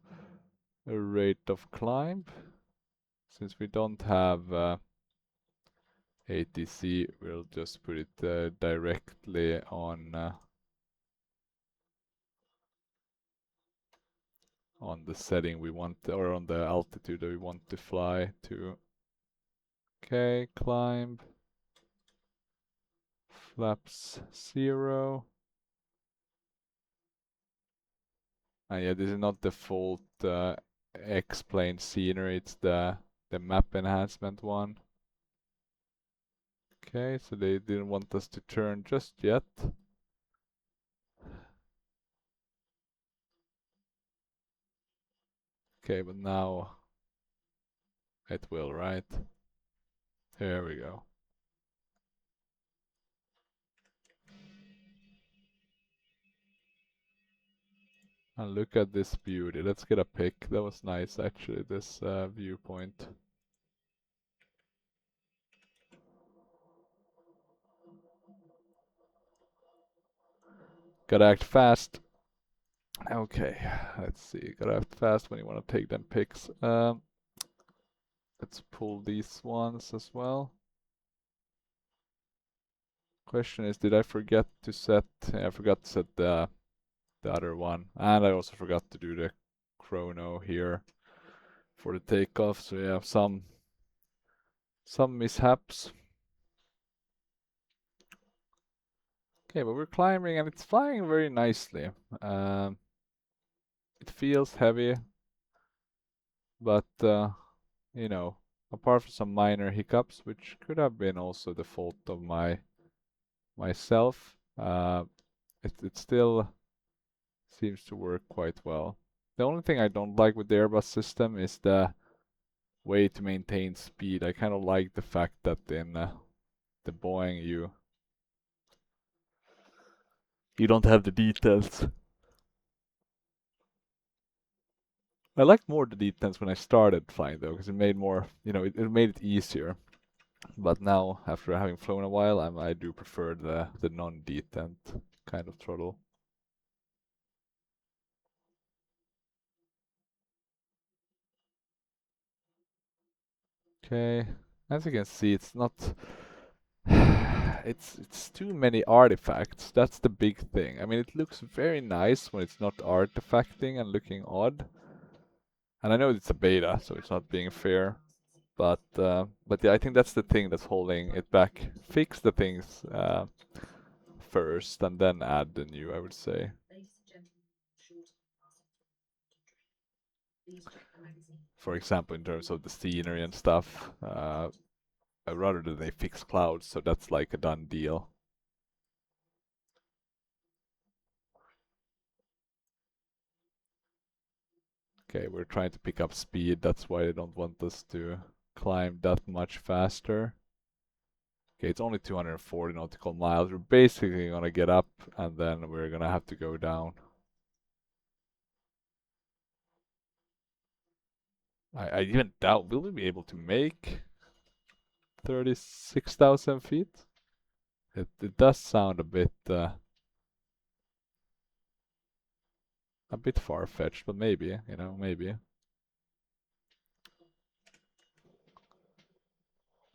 rate of climb. Since we don't have ATC, we'll just put it directly on the setting we want, or on the altitude that we want to fly to. Okay, climb. Flaps 0. And yeah, this is not the default X-plane scenery, it's the map enhancement one. Okay, so they didn't want us to turn just yet. Okay, but now it will, right? Here we go. And look at this beauty. Let's get a pic. That was nice, actually, this viewpoint. Gotta act fast. Okay, let's see. Gotta act fast when you want to take them pics. Let's pull these ones as well. Question is, did I forget to set? I forgot to set the other one, and I also forgot to do the chrono here for the takeoff. So yeah, some mishaps. Okay, but we're climbing and it's flying very nicely. It feels heavy, but you know, apart from some minor hiccups, which could have been also the fault of myself, it still seems to work quite well. The only thing I don't like with the Airbus system is the way to maintain speed. I kind of like the fact that in the Boeing you don't have the details. I liked more the details when I started flying though, because it made more, you know, it made it easier. But now, after having flown a while, I do prefer the non-detent kind of throttle. Okay, as you can see, it's not. It's too many artifacts. That's the big thing. I mean, it looks very nice when it's not artifacting and looking odd. And I know it's a beta, so it's not being fair. But yeah, I think that's the thing that's holding it back. Fix the things first, and then add the new, I would say. For example, in terms of the scenery and stuff, rather than they fix clouds, so that's like a done deal. Okay, we're trying to pick up speed. That's why they don't want us to climb that much faster. Okay, it's only 240 nautical miles. We're basically gonna get up and then we're gonna have to go down. I even doubt, will we be able to make 36,000 feet? It does sound a bit far-fetched, but maybe, you know, maybe.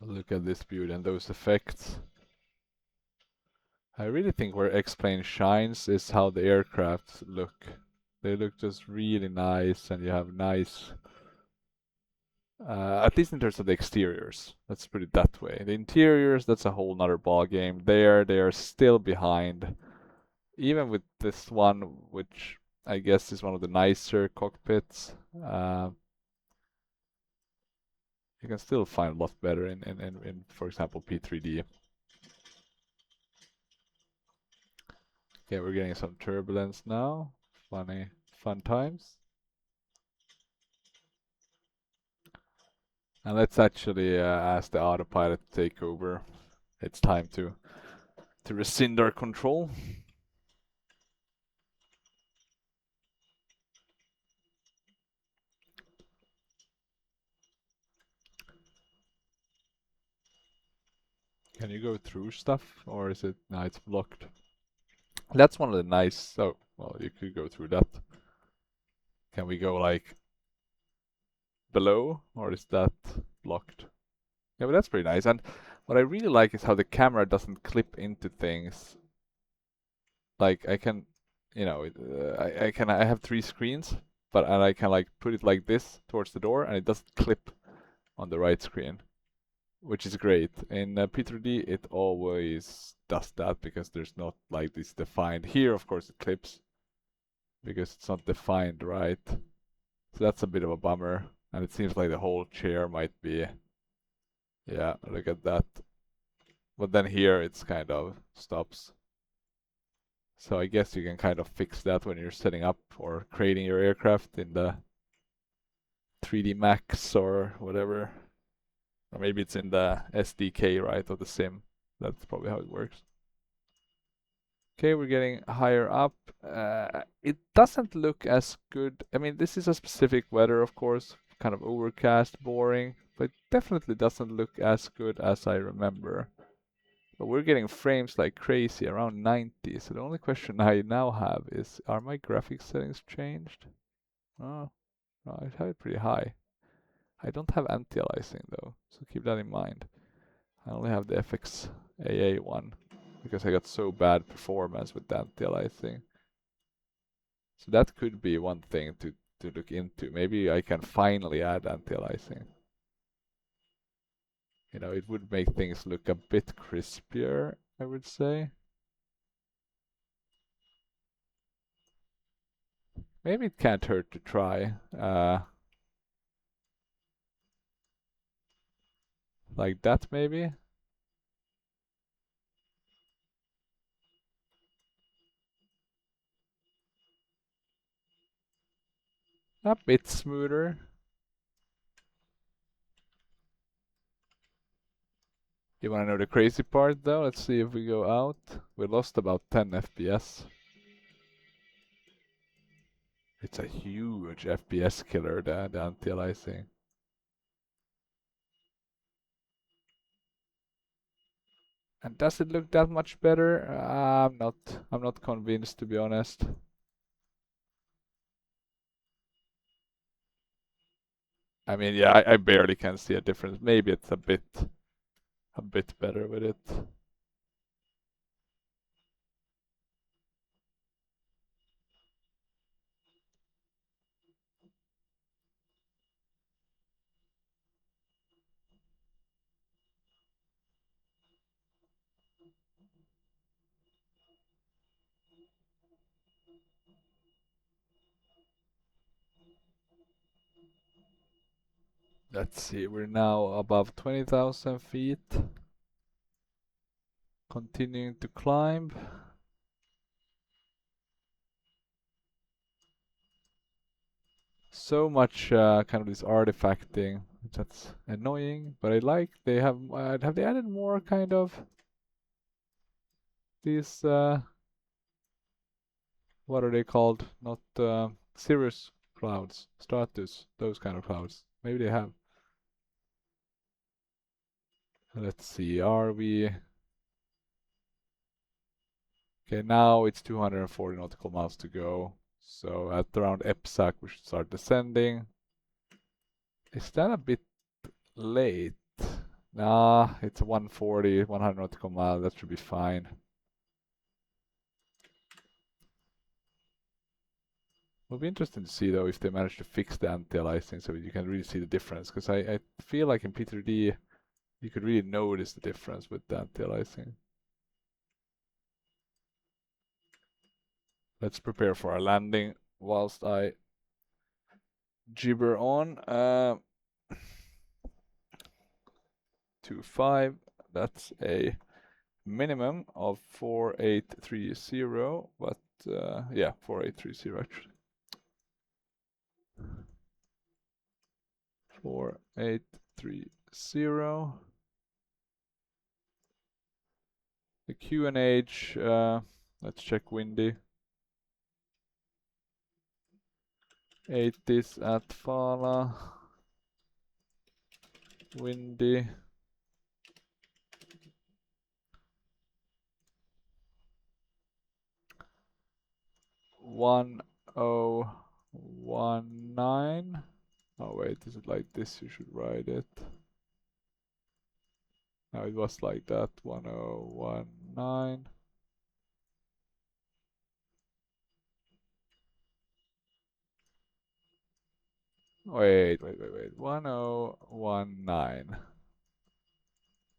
Look at this beauty and those effects. I really think where X-Plane shines is how the aircraft look. They look just really nice, and you have nice, at least in terms of the exteriors. Let's put it that way. The interiors, that's a whole nother ball game. They are still behind. Even with this one, which I guess is one of the nicer cockpits, you can still find a lot better in for example, P3D. Okay, we're getting some turbulence now. Fun times. And let's actually ask the autopilot to take over. It's time to rescind our control. Can you go through stuff, or is it? No, it's blocked. That's one of the nice. Oh, well, you could go through that. Can we go like below, or is that blocked? Yeah, but that's pretty nice. And what I really like is how the camera doesn't clip into things. Like I can, you know, I have 3 screens, and I can like put it like this towards the door, and it doesn't clip on the right screen, which is great. In P3D, it always does that because there's not like this defined. Here, of course, it clips because it's not defined right. So that's a bit of a bummer. And it seems like the whole chair might be, yeah, look at that. But then here it's kind of stops. So I guess you can kind of fix that when you're setting up or creating your aircraft in the 3D Max or whatever. Or maybe it's in the SDK, right, of the sim. That's probably how it works. Okay, we're getting higher up. It doesn't look as good. I mean, this is a specific weather, of course, kind of overcast, boring, but it definitely doesn't look as good as I remember. But we're getting frames like crazy, around 90. So the only question I now have is, are my graphics settings changed? Oh, no, I have it pretty high. I don't have anti-aliasing though, so keep that in mind. I only have the FXAA one because I got so bad performance with the anti-aliasing. So that could be one thing to look into. Maybe I can finally add anti-aliasing. You know, it would make things look a bit crispier, I would say. Maybe it can't hurt to try. Like that, maybe? A bit smoother. You wanna know the crazy part though? Let's see if we go out. We lost about 10 FPS. It's a huge FPS killer, the anti-aliasing. And does it look that much better? I'm not convinced, to be honest. I mean, yeah, I barely can see a difference. Maybe it's a bit better with it. Let's see, we're now above 20,000 feet. Continuing to climb. so much kind of this artifacting. That's annoying, but I like they have they added more kind of these what are they called? Not cirrus clouds, stratus, those kind of clouds. Maybe they have. Let's see, are we... Okay, now it's 240 nautical miles to go. So at around EPSAC we should start descending. Is that a bit late? Nah, it's 140, 100 nautical miles, that should be fine. It'll be interesting to see though if they manage to fix the anti-aliasing so you can really see the difference. Because I feel like in P3D you could really notice the difference with the anti-aliasing. Let's prepare for our landing whilst I gibber on. 25, that's a minimum of 4830, but yeah, 4830 actually. 4830. The QNH, let's check windy. 80s at FALA. Windy. One oh 19. Oh wait, is it like this? You should write it. No, it was like that. 1019. Wait. 1019.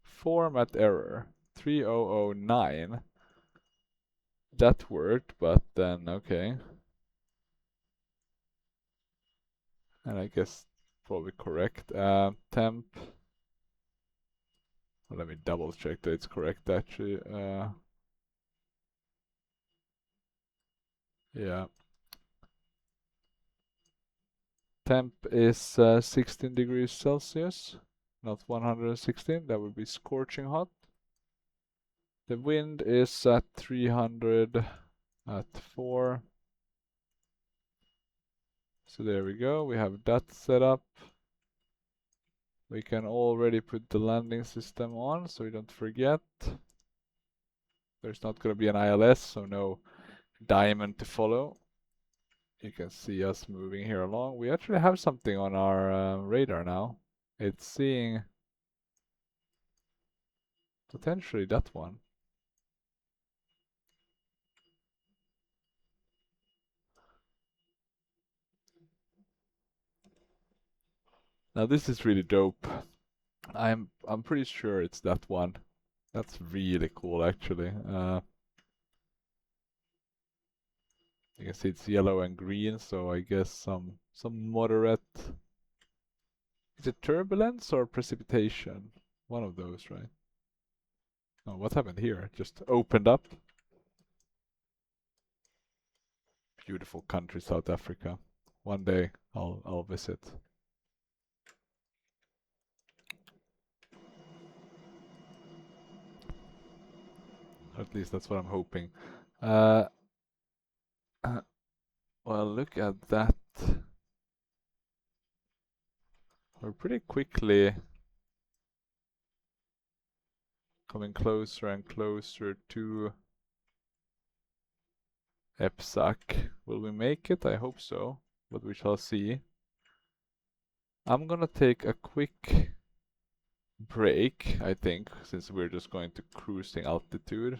Format error. 3009. That worked, but then okay. And I guess probably correct. Temp. Well, let me double check that it's correct actually. Yeah. Temp is 16 degrees Celsius, not 116. That would be scorching hot. The wind is at 300 at 4. So there we go. We have that set up. We can already put the landing system on so we don't forget. There's not going to be an ILS, so no diamond to follow. You can see us moving here along. We actually have something on our radar now. It's seeing potentially that one. Now this is really dope. I'm pretty sure it's that one. That's really cool actually. You can see it's yellow and green, so I guess some moderate. Is it turbulence or precipitation? One of those, right? Oh, what happened here? It just opened up. Beautiful country, South Africa. One day I'll visit. At least that's what I'm hoping. Well, look at that. We're pretty quickly coming closer and closer to EPSAC. Will we make it? I hope so, but we shall see. I'm gonna take a quick break, I think, since we're just going to cruising altitude.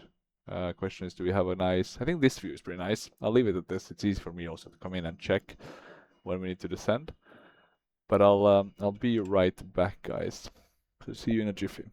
Question is, do we have a nice... I think this view is pretty nice. I'll leave it at this. It's easy for me also to come in and check when we need to descend. But I'll be right back, guys. So see you in a jiffy.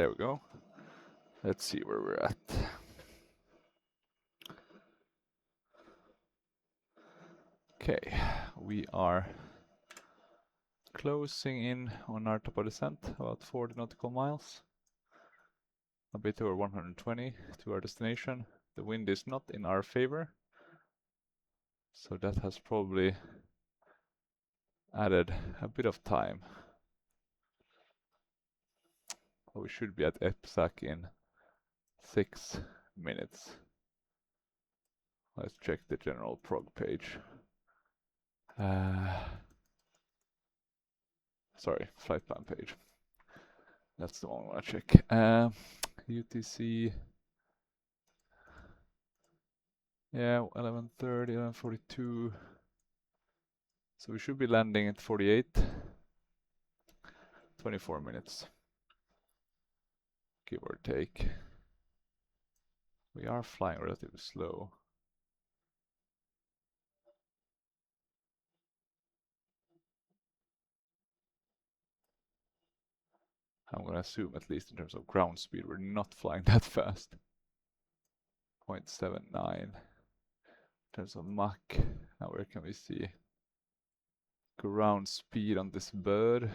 There we go. Let's see where we're at. Okay, we are closing in on our top of descent, about 40 nautical miles. A bit over 120 to our destination. The wind is not in our favor, so that has probably added a bit of time. We should be at EPSAC in 6 minutes. Let's check the general prog page. Sorry, flight plan page. That's the one I want to check. UTC. Yeah, 11:30, 11:42. So we should be landing at 48. 24 minutes. Give or take. We are flying relatively slow. I'm gonna assume, at least in terms of ground speed, we're not flying that fast. 0.79. In terms of Mach, now where can we see? Ground speed on this bird,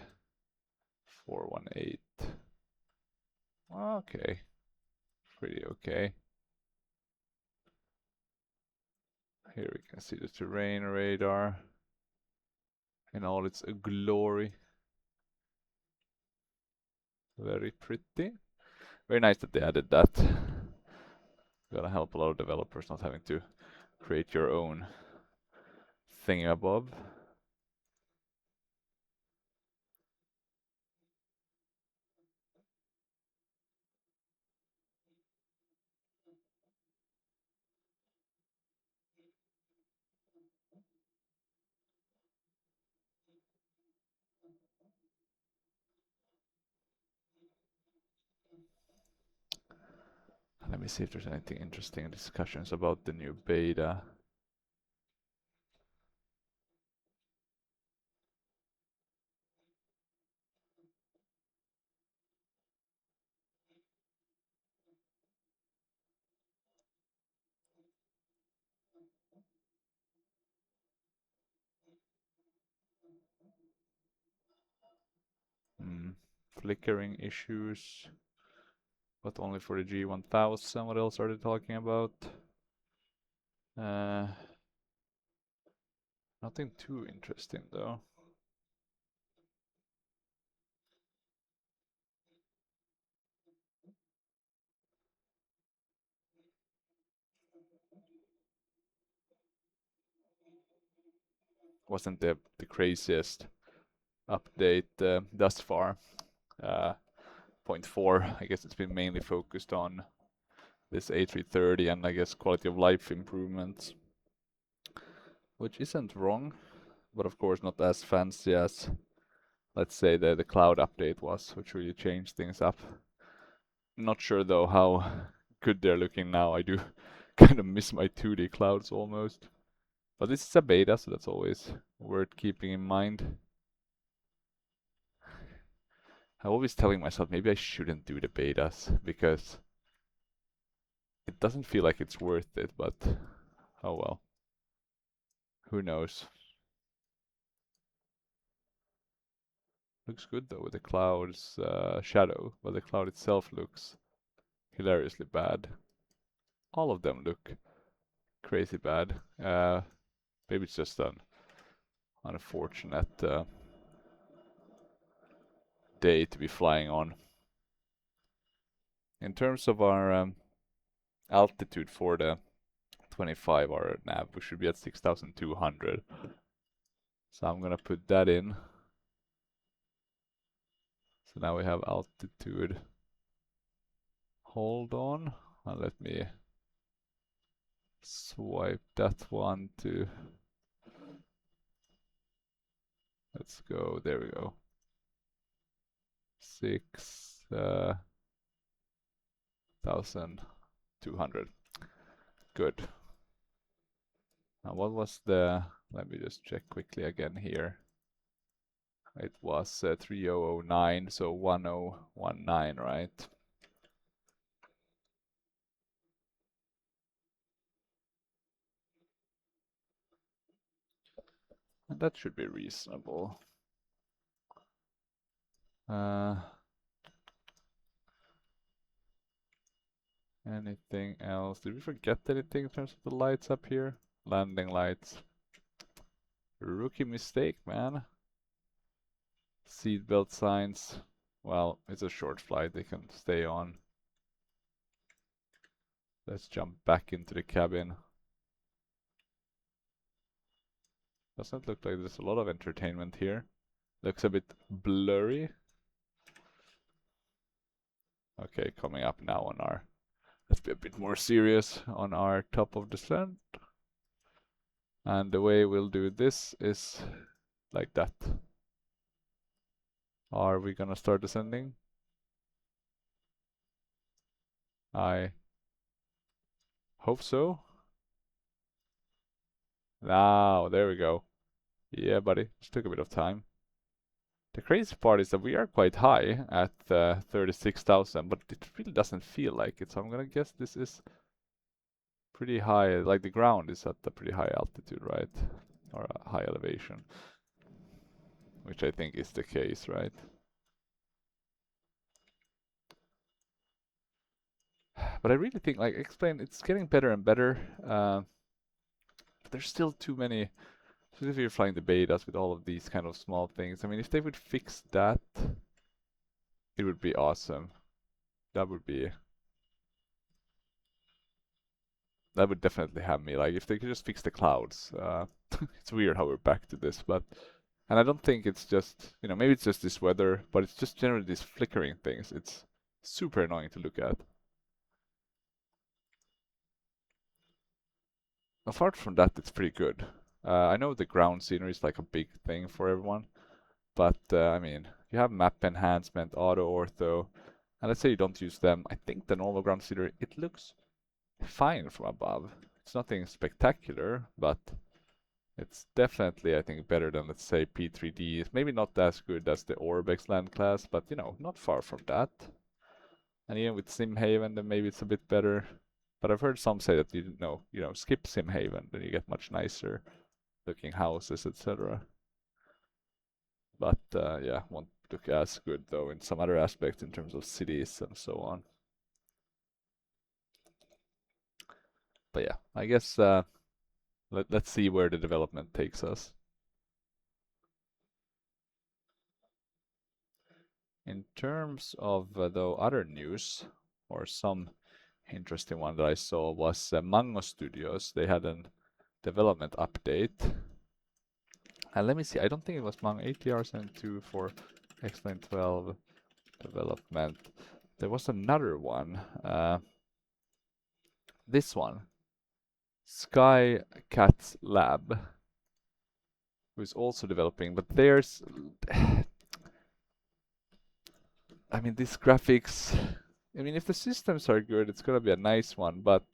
418. Okay, pretty okay. Here we can see the terrain radar in all its glory. Very pretty. Very nice that they added that. Gonna help a lot of developers not having to create your own thing above. Let me see if there's anything interesting in discussions about the new beta. Flickering issues, but only for the G1000. What else are they talking about? Nothing too interesting though. Wasn't the craziest update thus far. 0.4, I guess it's been mainly focused on this A330 and I guess quality of life improvements, which isn't wrong, but of course not as fancy as, let's say, the cloud update was, which really changed things up. Not sure though how good they're looking now. I do kind of miss my 2D clouds almost. But this is a beta, so that's always worth keeping in mind. I'm always telling myself maybe I shouldn't do the betas because it doesn't feel like it's worth it, but oh well. Who knows? Looks good though with the cloud's shadow, but the cloud itself looks hilariously bad. All of them look crazy bad. Maybe it's just an unfortunate day to be flying on. In terms of our altitude for the 25-hour nav, we should be at 6,200. So I'm gonna put that in. So now we have altitude. Hold on, and let me swipe that one to. Let's go. There we go. 6,200. Good. Now what was the? Let me just check quickly again here. It was 3009, so 1019, right? And that should be reasonable. Anything else? Did we forget anything in terms of the lights up here? Landing lights. Rookie mistake, man. Seatbelt signs. Well, it's a short flight, they can stay on. Let's jump back into the cabin. Doesn't look like there's a lot of entertainment here. Looks a bit blurry. Okay, coming up now on our... Let's be a bit more serious on our top of descent. And the way we'll do this is like that. Are we gonna start descending? I hope so. Now, there we go. Yeah, buddy, just took a bit of time. The crazy part is that we are quite high at 36,000, but it really doesn't feel like it. So I'm gonna guess this is pretty high. Like the ground is at a pretty high altitude, right? Or a high elevation, which I think is the case, right? But I really think, like, explain, it's getting better and better. But there's still too many. So if you're flying the betas with all of these kind of small things, I mean, if they would fix that, it would be awesome. That would definitely have me. Like, if they could just fix the clouds. It's weird how we're back to this, but... And I don't think it's just, you know, maybe it's just this weather, but it's just generally these flickering things. It's super annoying to look at. Apart from that, it's pretty good. I know the ground scenery is like a big thing for everyone, but I mean, you have map enhancement, auto ortho, and let's say you don't use them. I think the normal ground scenery, it looks fine from above. It's nothing spectacular, but it's definitely, I think, better than, let's say, P3D. It's maybe not as good as the Orbex land class, but you know, not far from that. And even with Simhaven, then maybe it's a bit better. But I've heard some say that you know, skip Simhaven, then you get much nicer looking houses, etc. But yeah, won't look as good though in some other aspects in terms of cities and so on. But yeah, I guess let's see where the development takes us. In terms of though other news, or some interesting one that I saw was Mango Studios. They had a development update. And let me see, I don't think it was Mango ATR72 for X-Plane 12 development. There was another one. This one. Sky Cat Lab, who's also developing, but there's... I mean, these graphics... I mean, if the systems are good, it's gonna be a nice one, but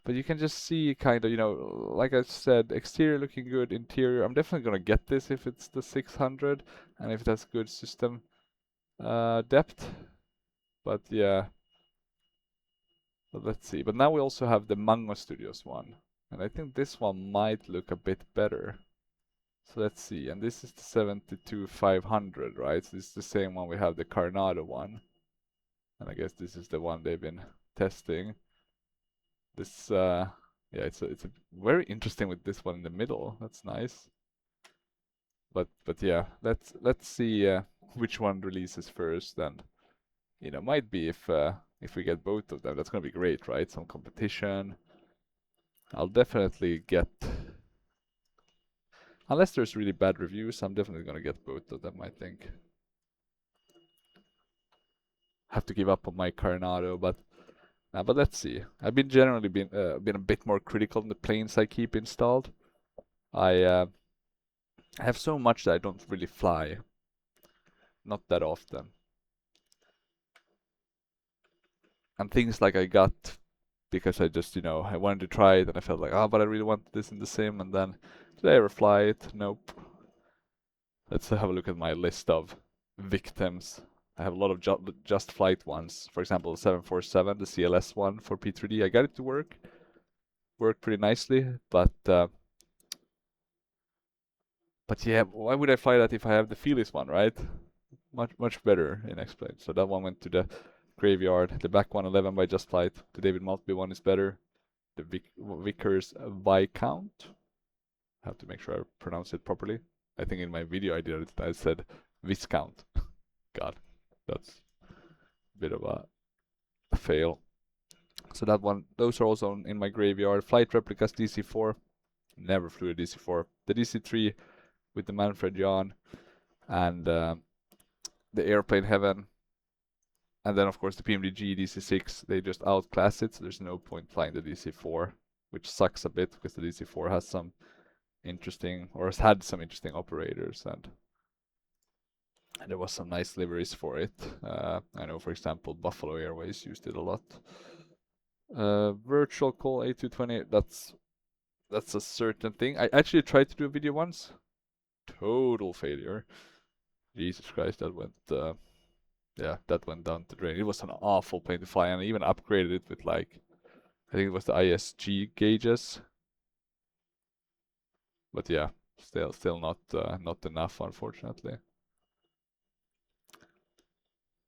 you can just see kind of, you know, like I said, exterior looking good, interior. I'm definitely gonna get this if it's the 600 and if it has good system depth. But yeah, but let's see. But now we also have the Mango Studios one, and I think this one might look a bit better. So let's see, and this is the 72-500, right? So this is the same one we have, the Carnado one, and I guess this is the one they've been testing. This yeah, it's a very interesting with this one in the middle. That's nice. But yeah, let's see which one releases first, and you know, might be if we get both of them, that's gonna be great, right? Some competition. I'll definitely get, unless there's really bad reviews, I'm definitely gonna get both of them, I think. Have to give up on my Carnado, but let's see. I've been generally been a bit more critical on the planes I keep installed. I have so much that I don't really fly. Not that often. And things like I got because I just, you know, I wanted to try it and I felt like, oh, but I really want this in the sim, and then did I ever fly it? Nope. Let's have a look at my list of victims. I have a lot of just flight ones. For example, the 747, the CLS one for P3D. I got it to work. Worked pretty nicely, but But yeah, why would I fly that if I have the Felis one, right? Much better in X-Plane. So that one went to the graveyard. The back 111 by Just Flight. The David Maltby one is better. The Vickers Viscount. I have to make sure I pronounce it properly. I think in my video I said Viscount. God, that's a bit of a fail. So that one, those are also in my graveyard. Flight replicas DC4. Never flew a DC4. The DC3 with the Manfred Jan and the Airplane Heaven. And then of course the PMDG DC6, they just outclass it, so there's no point flying the DC4, which sucks a bit because the DC4 has some interesting, or has had some interesting operators, and there was some nice liveries for it. I know, for example, Buffalo Airways used it a lot. Virtual call A220, that's a certain thing. I actually tried to do a video once. Total failure. Jesus Christ, that went yeah, that went down the drain. It was an awful plane to fly, and I even upgraded it with, like, I think it was the ISG gauges. But yeah, still not enough, unfortunately.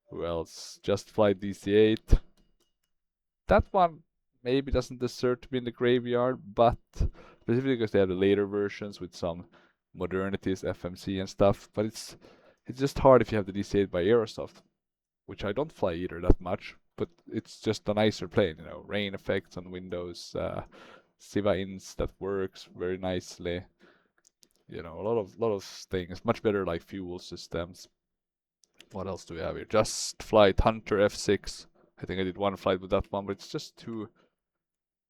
Who else? Just Flight DC8. That one maybe doesn't deserve to be in the graveyard, but specifically because they have the later versions with some modernities, FMC and stuff. But it's just hard if you have the DC8 by Aerosoft, which I don't fly either that much, but it's just a nicer plane, you know, rain effects on windows, Siva ins that works very nicely, you know, a lot of things, much better like fuel systems. What else do we have here? Just Flight Hunter F6. I think I did one flight with that one, but it's just too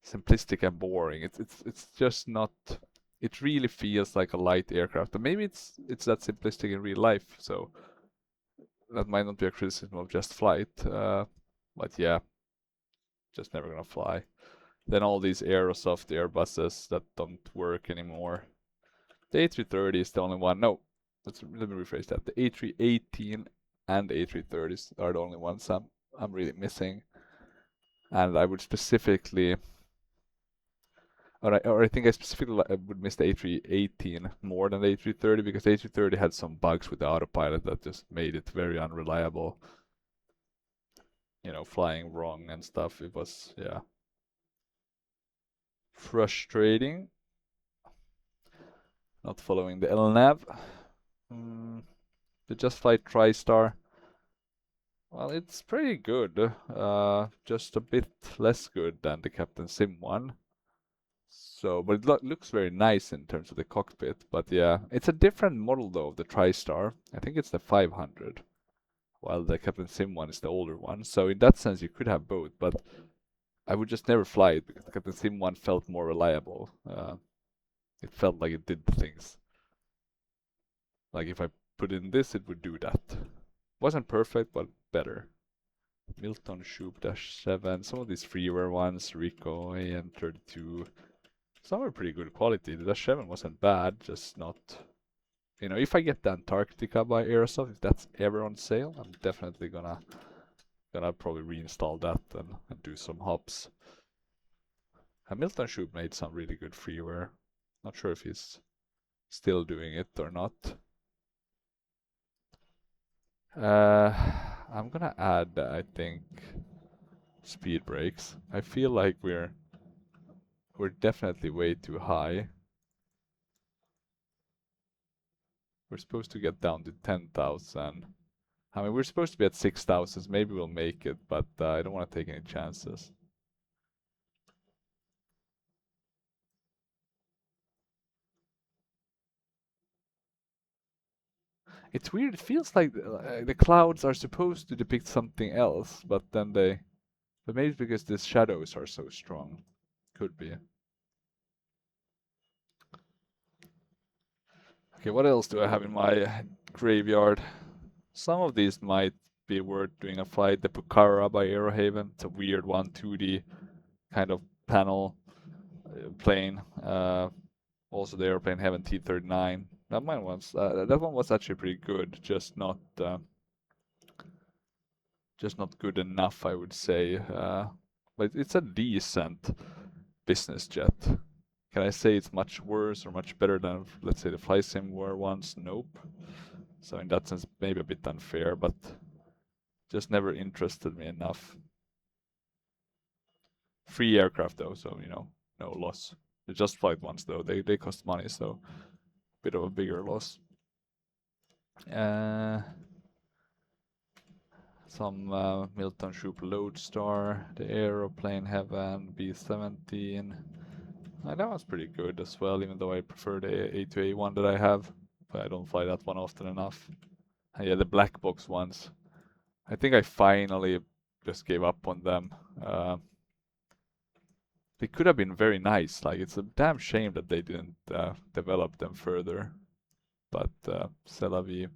simplistic and boring. It's just not. It really feels like a light aircraft, but maybe it's that simplistic in real life. So that might not be a criticism of Just Flight, but yeah, just never gonna fly. Then all these Aerosoft Airbuses that don't work anymore. The A330 is the only one. No, let me rephrase that. The A318 and A330s are the only ones I'm really missing. And I would specifically, or I think I specifically would miss the A318 more than the A330, because the A330 had some bugs with the autopilot that just made it very unreliable. You know, flying wrong and stuff. It was, yeah, frustrating. Not following the LNAV. The Just Flight TriStar. Well, it's pretty good. Just a bit less good than the Captain Sim one. So, but it looks very nice in terms of the cockpit. But yeah, it's a different model though of the TriStar. I think it's the 500, while the Captain Sim one is the older one. So in that sense, you could have both. But I would just never fly it because the Captain Sim one felt more reliable. It felt like it did things. Like if I put in this, it would do that. Wasn't perfect, but better. Milton Shoop -7. Some of these freeware ones, Rico, AM32. Some are pretty good quality. The -7 wasn't bad, just not. You know, if I get the Antarctica by Aerosoft, if that's ever on sale, I'm definitely gonna probably reinstall that and do some hops. Milton Shoop made some really good freeware. Not sure if he's still doing it or not. I'm gonna add, I think, speed brakes. I feel like we're definitely way too high. We're supposed to get down to 10,000. I mean, we're supposed to be at 6,000, so maybe we'll make it, but I don't want to take any chances. It's weird, it feels like the clouds are supposed to depict something else, but then but maybe it's because the shadows are so strong. Could be. Okay, what else do I have in my graveyard? Some of these might be worth doing a flight. The Pucara by Aerohaven. It's a weird one, 2D kind of panel plane. Also the Airplane Heaven T39. That one was actually pretty good, just not good enough, I would say. But it's a decent business jet. Can I say it's much worse or much better than, let's say, the flight sim were once? Nope. So in that sense, maybe a bit unfair, but just never interested me enough. Free aircraft though, so you know, no loss. The just flight ones though, they cost money, so bit of a bigger loss. Some Milton Shoop Lodestar, the Aeroplane Heaven, B-17. That was pretty good as well, even though I prefer the A2A1 that I have. But I don't fly that one often enough. And yeah, the black box ones. I think I finally just gave up on them. They could have been very nice. Like, it's a damn shame that they didn't develop them further. But c'est la vie.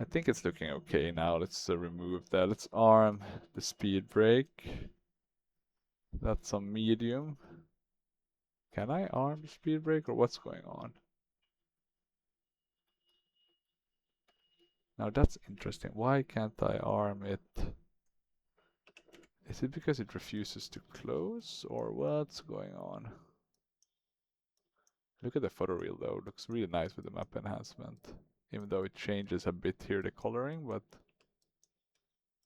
I think it's looking okay now. Let's remove that. Let's arm the speed brake. That's on medium. Can I arm the speed brake or what's going on? Now that's interesting. Why can't I arm it? Is it because it refuses to close or what's going on? Look at the photo reel though. It looks really nice with the map enhancement. Even though it changes a bit here, the coloring, but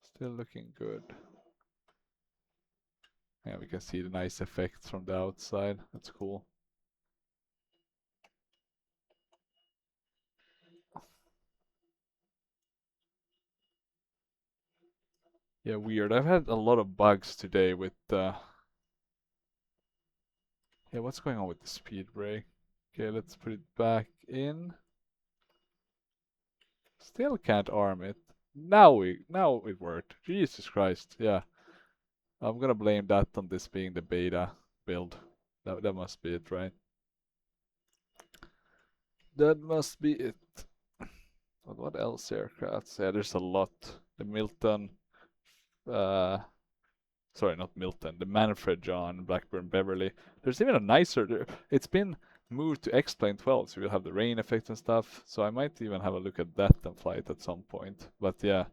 still looking good. Yeah, we can see the nice effects from the outside. That's cool. Yeah, weird. I've had a lot of bugs today with yeah, what's going on with the speed brake? Okay, let's put it back in. Still can't arm it. Now it worked. Jesus Christ, yeah. I'm gonna blame that on this being the beta build. That must be it, right? That must be it. But what else aircrafts? Yeah, there's a lot. The Milton, sorry, not Milton. The Manfred John, Blackburn Beverly. There's even a nicer. It's been moved to X-Plane 12, so we'll have the rain effect and stuff. So I might even have a look at that and fly it at some point. But yeah,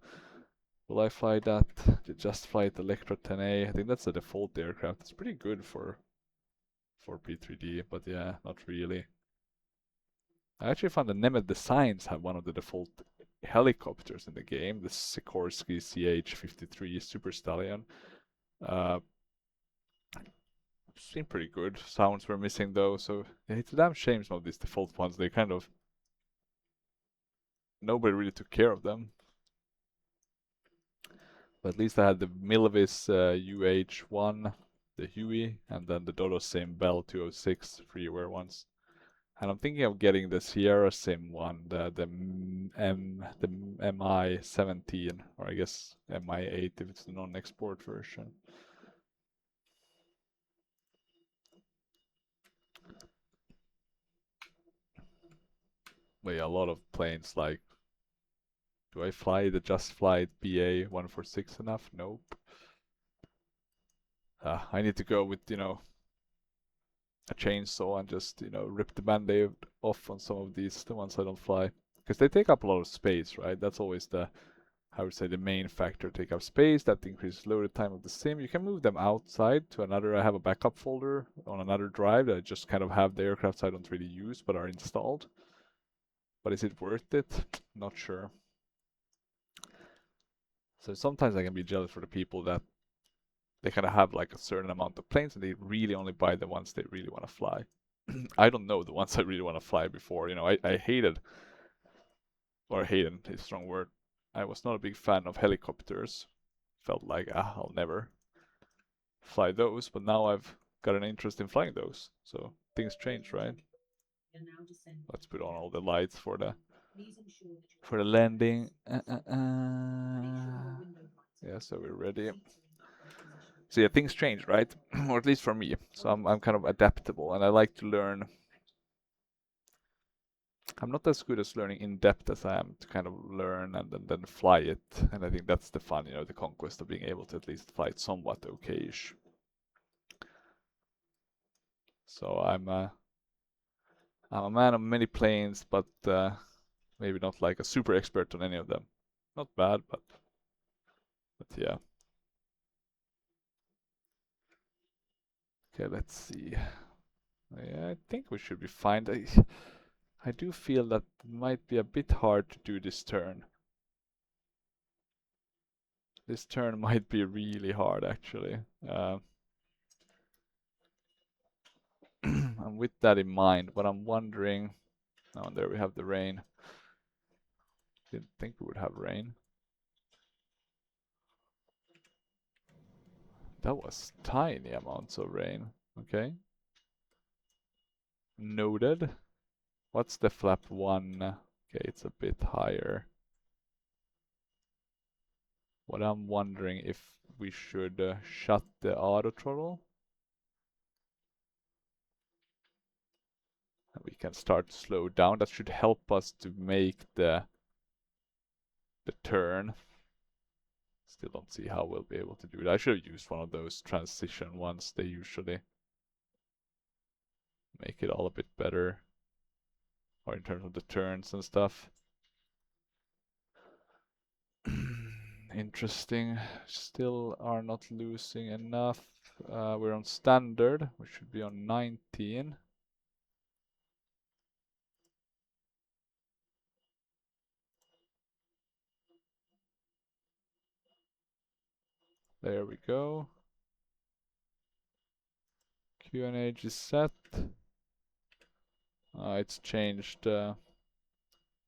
will I fly that? The Just Flight Electra 10A. I think that's the default aircraft. It's pretty good for P3D, but yeah, not really. I actually found the Nemeth Designs have one of the default helicopters in the game, the Sikorsky CH-53 Super Stallion. Seemed pretty good. Sounds were missing though, so yeah, it's a damn shame some of these default ones. They kind of nobody really took care of them. But at least I had the Milvis UH1, the Huey, and then the Dodo Sim Bell 206 freeware ones. And I'm thinking of getting the Sierra Sim one, the MI17, or I guess MI8 if it's the non-export version. But yeah, a lot of planes like, do I fly the Just Flight BA 146 enough? Nope. I need to go with, you know, a chainsaw and just, you know, rip the band-aid off on some of these, the ones I don't fly. Because they take up a lot of space, right? That's always the, I would say, the main factor. Take up space, that increases loaded time of the sim. You can move them outside to another, I have a backup folder on another drive that I just kind of have the aircrafts I don't really use but are installed. But is it worth it? Not sure. So sometimes I can be jealous for the people that they kind of have like a certain amount of planes and they really only buy the ones they really want to fly. I don't know the ones I really want to fly before. You know, I hated, or hated is a strong word. I was not a big fan of helicopters. Felt like, I'll never fly those, but now I've got an interest in flying those. So things change, right? Let's put on all the lights for the landing. Yeah, so we're ready. So yeah, things change, right? Or at least for me. So I'm kind of adaptable, and I like to learn. I'm not as good as learning in depth as I am to kind of learn and then fly it. And I think that's the fun, you know, the conquest of being able to at least fly it somewhat okay-ish. So I'm a man of many planes, but maybe not like a super expert on any of them. Not bad, but yeah. Okay, let's see. Yeah, I think we should be fine. I do feel that it might be a bit hard to do this turn. This turn might be really hard, actually. And with that in mind, what I'm wondering... Oh, there we have the rain. Didn't think we would have rain. That was tiny amounts of rain. Okay. Noted. What's the flap 1? Okay, it's a bit higher. What I'm wondering if we should shut the auto throttle. And we can start to slow down. That should help us to make the turn. Still don't see how we'll be able to do it. I should have used one of those transition ones. They usually make it all a bit better. Or in terms of the turns and stuff. Interesting. Still are not losing enough. We're on standard. We should be on 19. There we go. QNH is set. It's changed to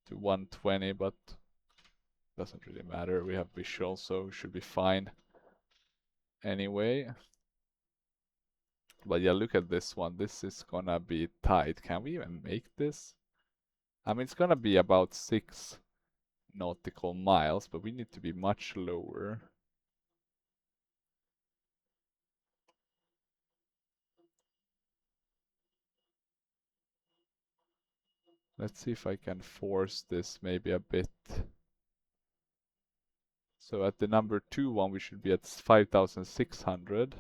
120, but doesn't really matter. We have visual, so we should be fine anyway. But yeah, look at this one. This is gonna be tight. Can we even make this? I mean, it's gonna be about 6 nautical miles, but we need to be much lower. Let's see if I can force this maybe a bit. So at the number 2 one, we should be at 5,600.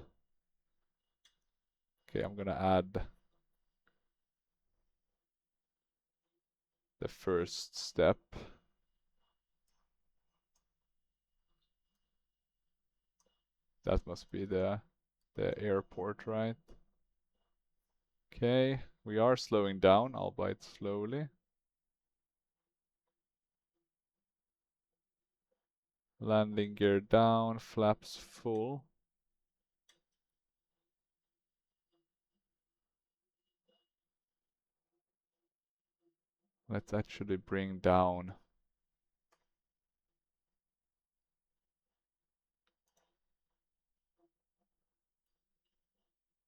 Okay, I'm gonna add the first step. That must be the airport, right? Okay, we are slowing down, albeit slowly. Landing gear down, flaps full. Let's actually bring down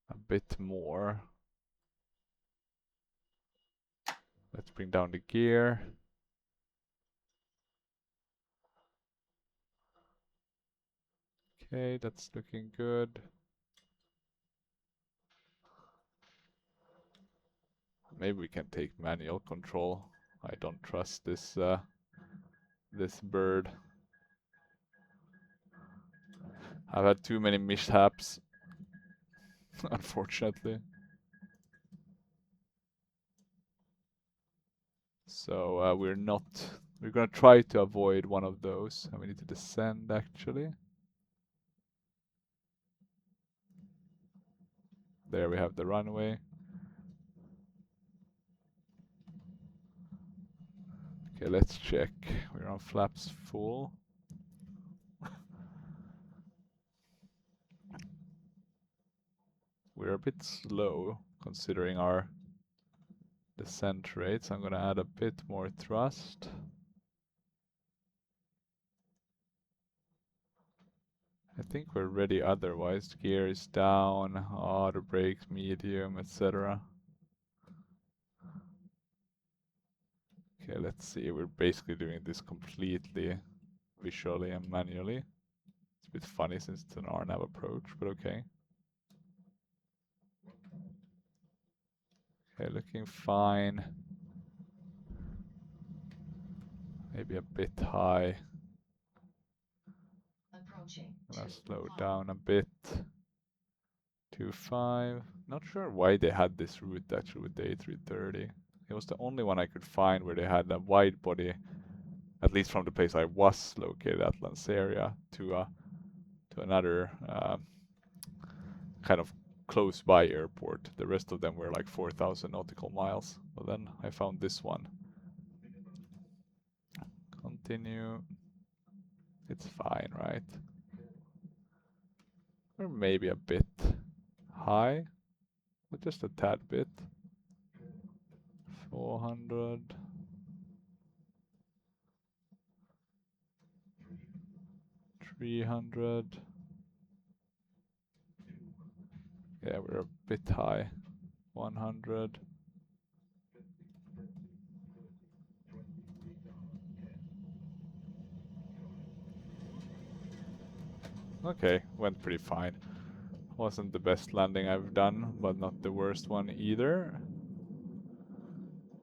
a bit more. Let's bring down the gear. Okay, that's looking good. Maybe we can take manual control. I don't trust this this bird. I've had too many mishaps, unfortunately. So we're gonna try to avoid one of those. And we need to descend actually. There we have the runway. Okay, let's check. We're on flaps full. We're a bit slow considering our descent rates. I'm gonna add a bit more thrust. I think we're ready otherwise. Gear is down, auto brakes, medium, etc. Okay, let's see. We're basically doing this completely visually and manually. It's a bit funny since it's an RNAV approach, but okay. Okay, looking fine. Maybe a bit high. Approaching. Gonna slow down a bit. 2.5. Not sure why they had this route actually with the A330. It was the only one I could find where they had a wide body, at least from the place I was located at Lanceria, to another kind of close by airport. The rest of them were like 4,000 nautical miles. But then I found this one. Continue. It's fine, right? Or maybe a bit high, but just a tad bit. 400. 300. Yeah, we're a bit high. 100. Okay, went pretty fine. Wasn't the best landing I've done, but not the worst one either.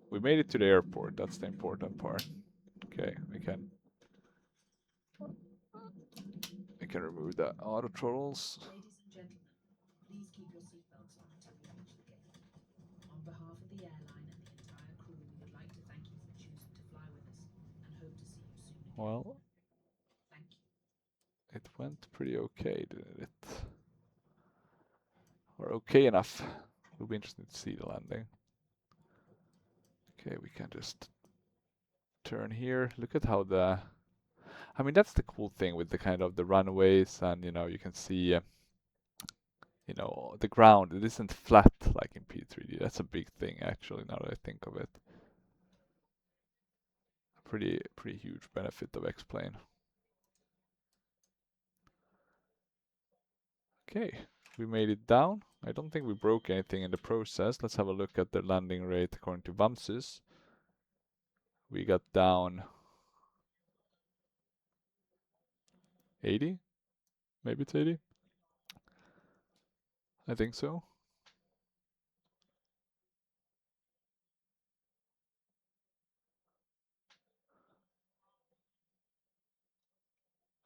We made it to the airport, that's the important part. Okay, we can remove the auto throttles. Ladies and gentlemen, please keep your seatbelts on until we reach the gate. On behalf of the airline and the entire crew, we would like to thank you for choosing to fly with us and hope to see you soon again. Well, Thank you. it went pretty okay, didn't it? Or okay enough. It'll be interesting to see the landing. Okay, we can just turn here. Look at how the... I mean, that's the cool thing with the kind of the runways, and you know, you can see, you know, the ground. It isn't flat like in P3D. That's a big thing, actually, now that I think of it. A pretty huge benefit of X-Plane. Okay, we made it down. I don't think we broke anything in the process. Let's have a look at the landing rate according to VAMSys. We got down 80? Maybe it's 80? I think so.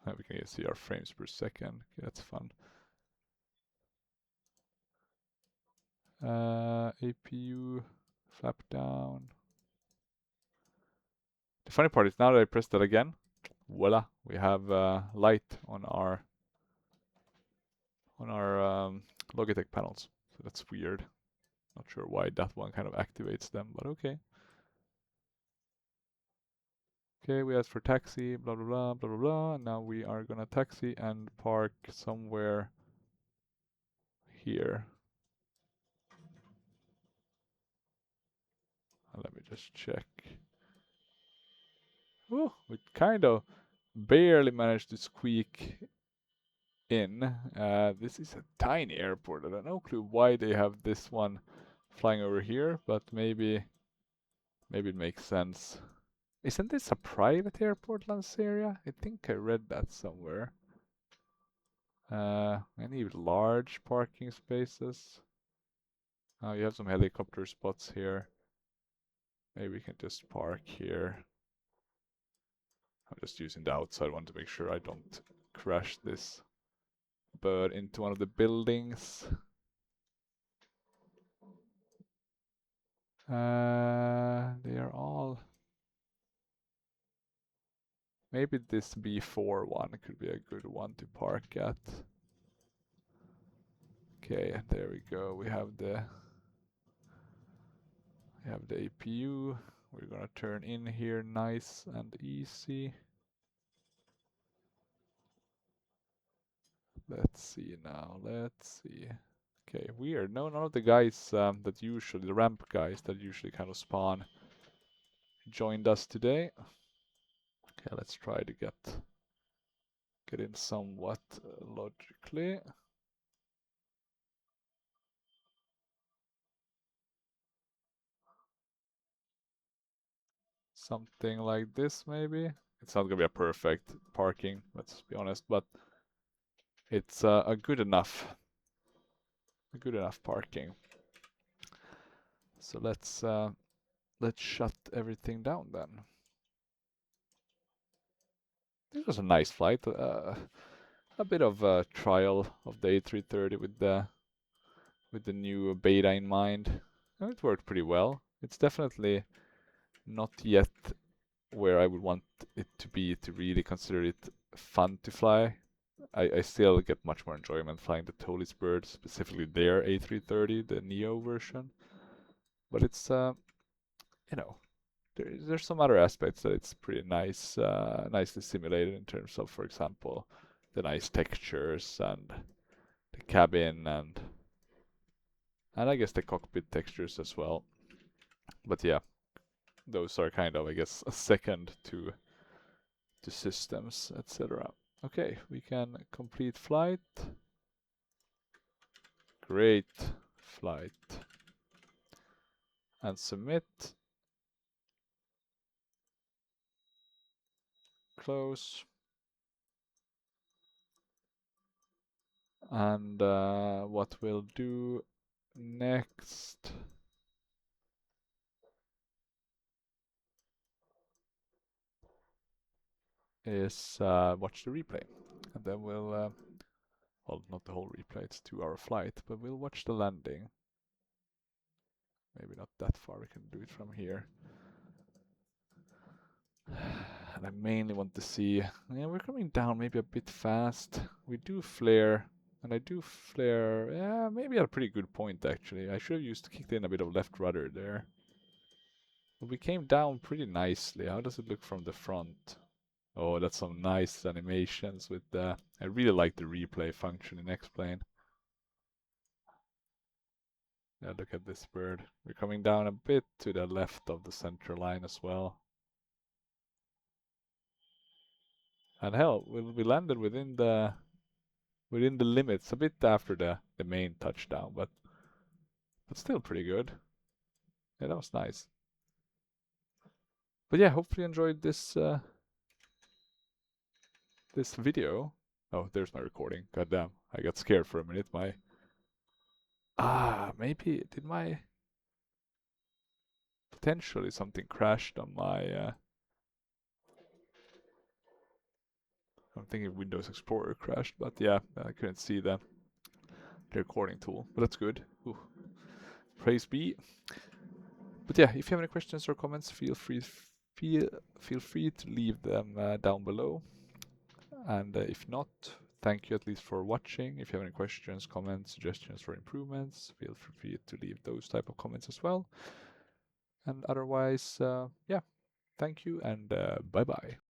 We can see our frames per second. Okay, that's fun. APU, flap down. The funny part is now that I press that again, voila, we have light on our Logitech panels. So that's weird. Not sure why that one kind of activates them, but okay. Okay, we asked for taxi, blah blah blah blah blah blah. Now we are gonna taxi and park somewhere here. Let me just check. Oh, we kind of barely managed to squeak in. This is a tiny airport. I have no clue why they have this one flying over here, but maybe it makes sense. Isn't this a private airport, Lanceria? I think I read that somewhere. Any large parking spaces? Oh, you have some helicopter spots here. Maybe we can just park here. I'm just using the outside one to make sure I don't crash this bird into one of the buildings. They are all... Maybe this B4 one could be a good one to park at. Okay, there we go. We have the APU. We're gonna turn in here nice and easy. Let's see now. Let's see. Okay, weird. No, none of the guys that usually, the ramp guys that usually kind of spawn, joined us today. Okay, let's try to get in somewhat logically. Something like this, maybe. It's not gonna be a perfect parking, let's be honest, but it's a good enough parking. So let's shut everything down then. This was a nice flight. A bit of a trial of the A330 with the new beta in mind. And it worked pretty well. It's definitely not yet where I would want it to be to really consider it fun to fly. I still get much more enjoyment flying the Tolis bird, specifically their A330, the Neo version. But it's you know, there's some other aspects that it's pretty nice, nicely simulated in terms of, for example, the nice textures and the cabin and I guess the cockpit textures as well. But yeah, those are kind of, I guess, a second to systems, etc. Okay, we can complete flight. Great flight. And submit. Close. And what we'll do next is watch the replay. And then we'll, well, not the whole replay, it's a 2-hour flight, but we'll watch the landing. Maybe not that far, we can do it from here. And I mainly want to see, yeah, we're coming down maybe a bit fast. We do flare, and I do flare, yeah, maybe at a pretty good point actually. I should have kicked in a bit of left rudder there. But we came down pretty nicely. How does it look from the front? Oh, that's some nice animations with the, I really like the replay function in X-Plane. Yeah, look at this bird. We're coming down a bit to the left of the center line as well. And hell, we landed within the limits, a bit after the main touchdown, but still pretty good. Yeah, that was nice. But yeah, hopefully you enjoyed this this video. Oh, there's my recording. God damn, I got scared for a minute. Maybe did my potentially something crashed on my I'm thinking Windows Explorer crashed, but yeah, I couldn't see the recording tool, but that's good. Ooh. Praise be. But yeah, if you have any questions or comments, feel free to leave them down below. And if not, thank you at least for watching. If you have any questions, comments, suggestions for improvements, feel free to leave those type of comments as well. And otherwise, yeah, thank you and bye bye.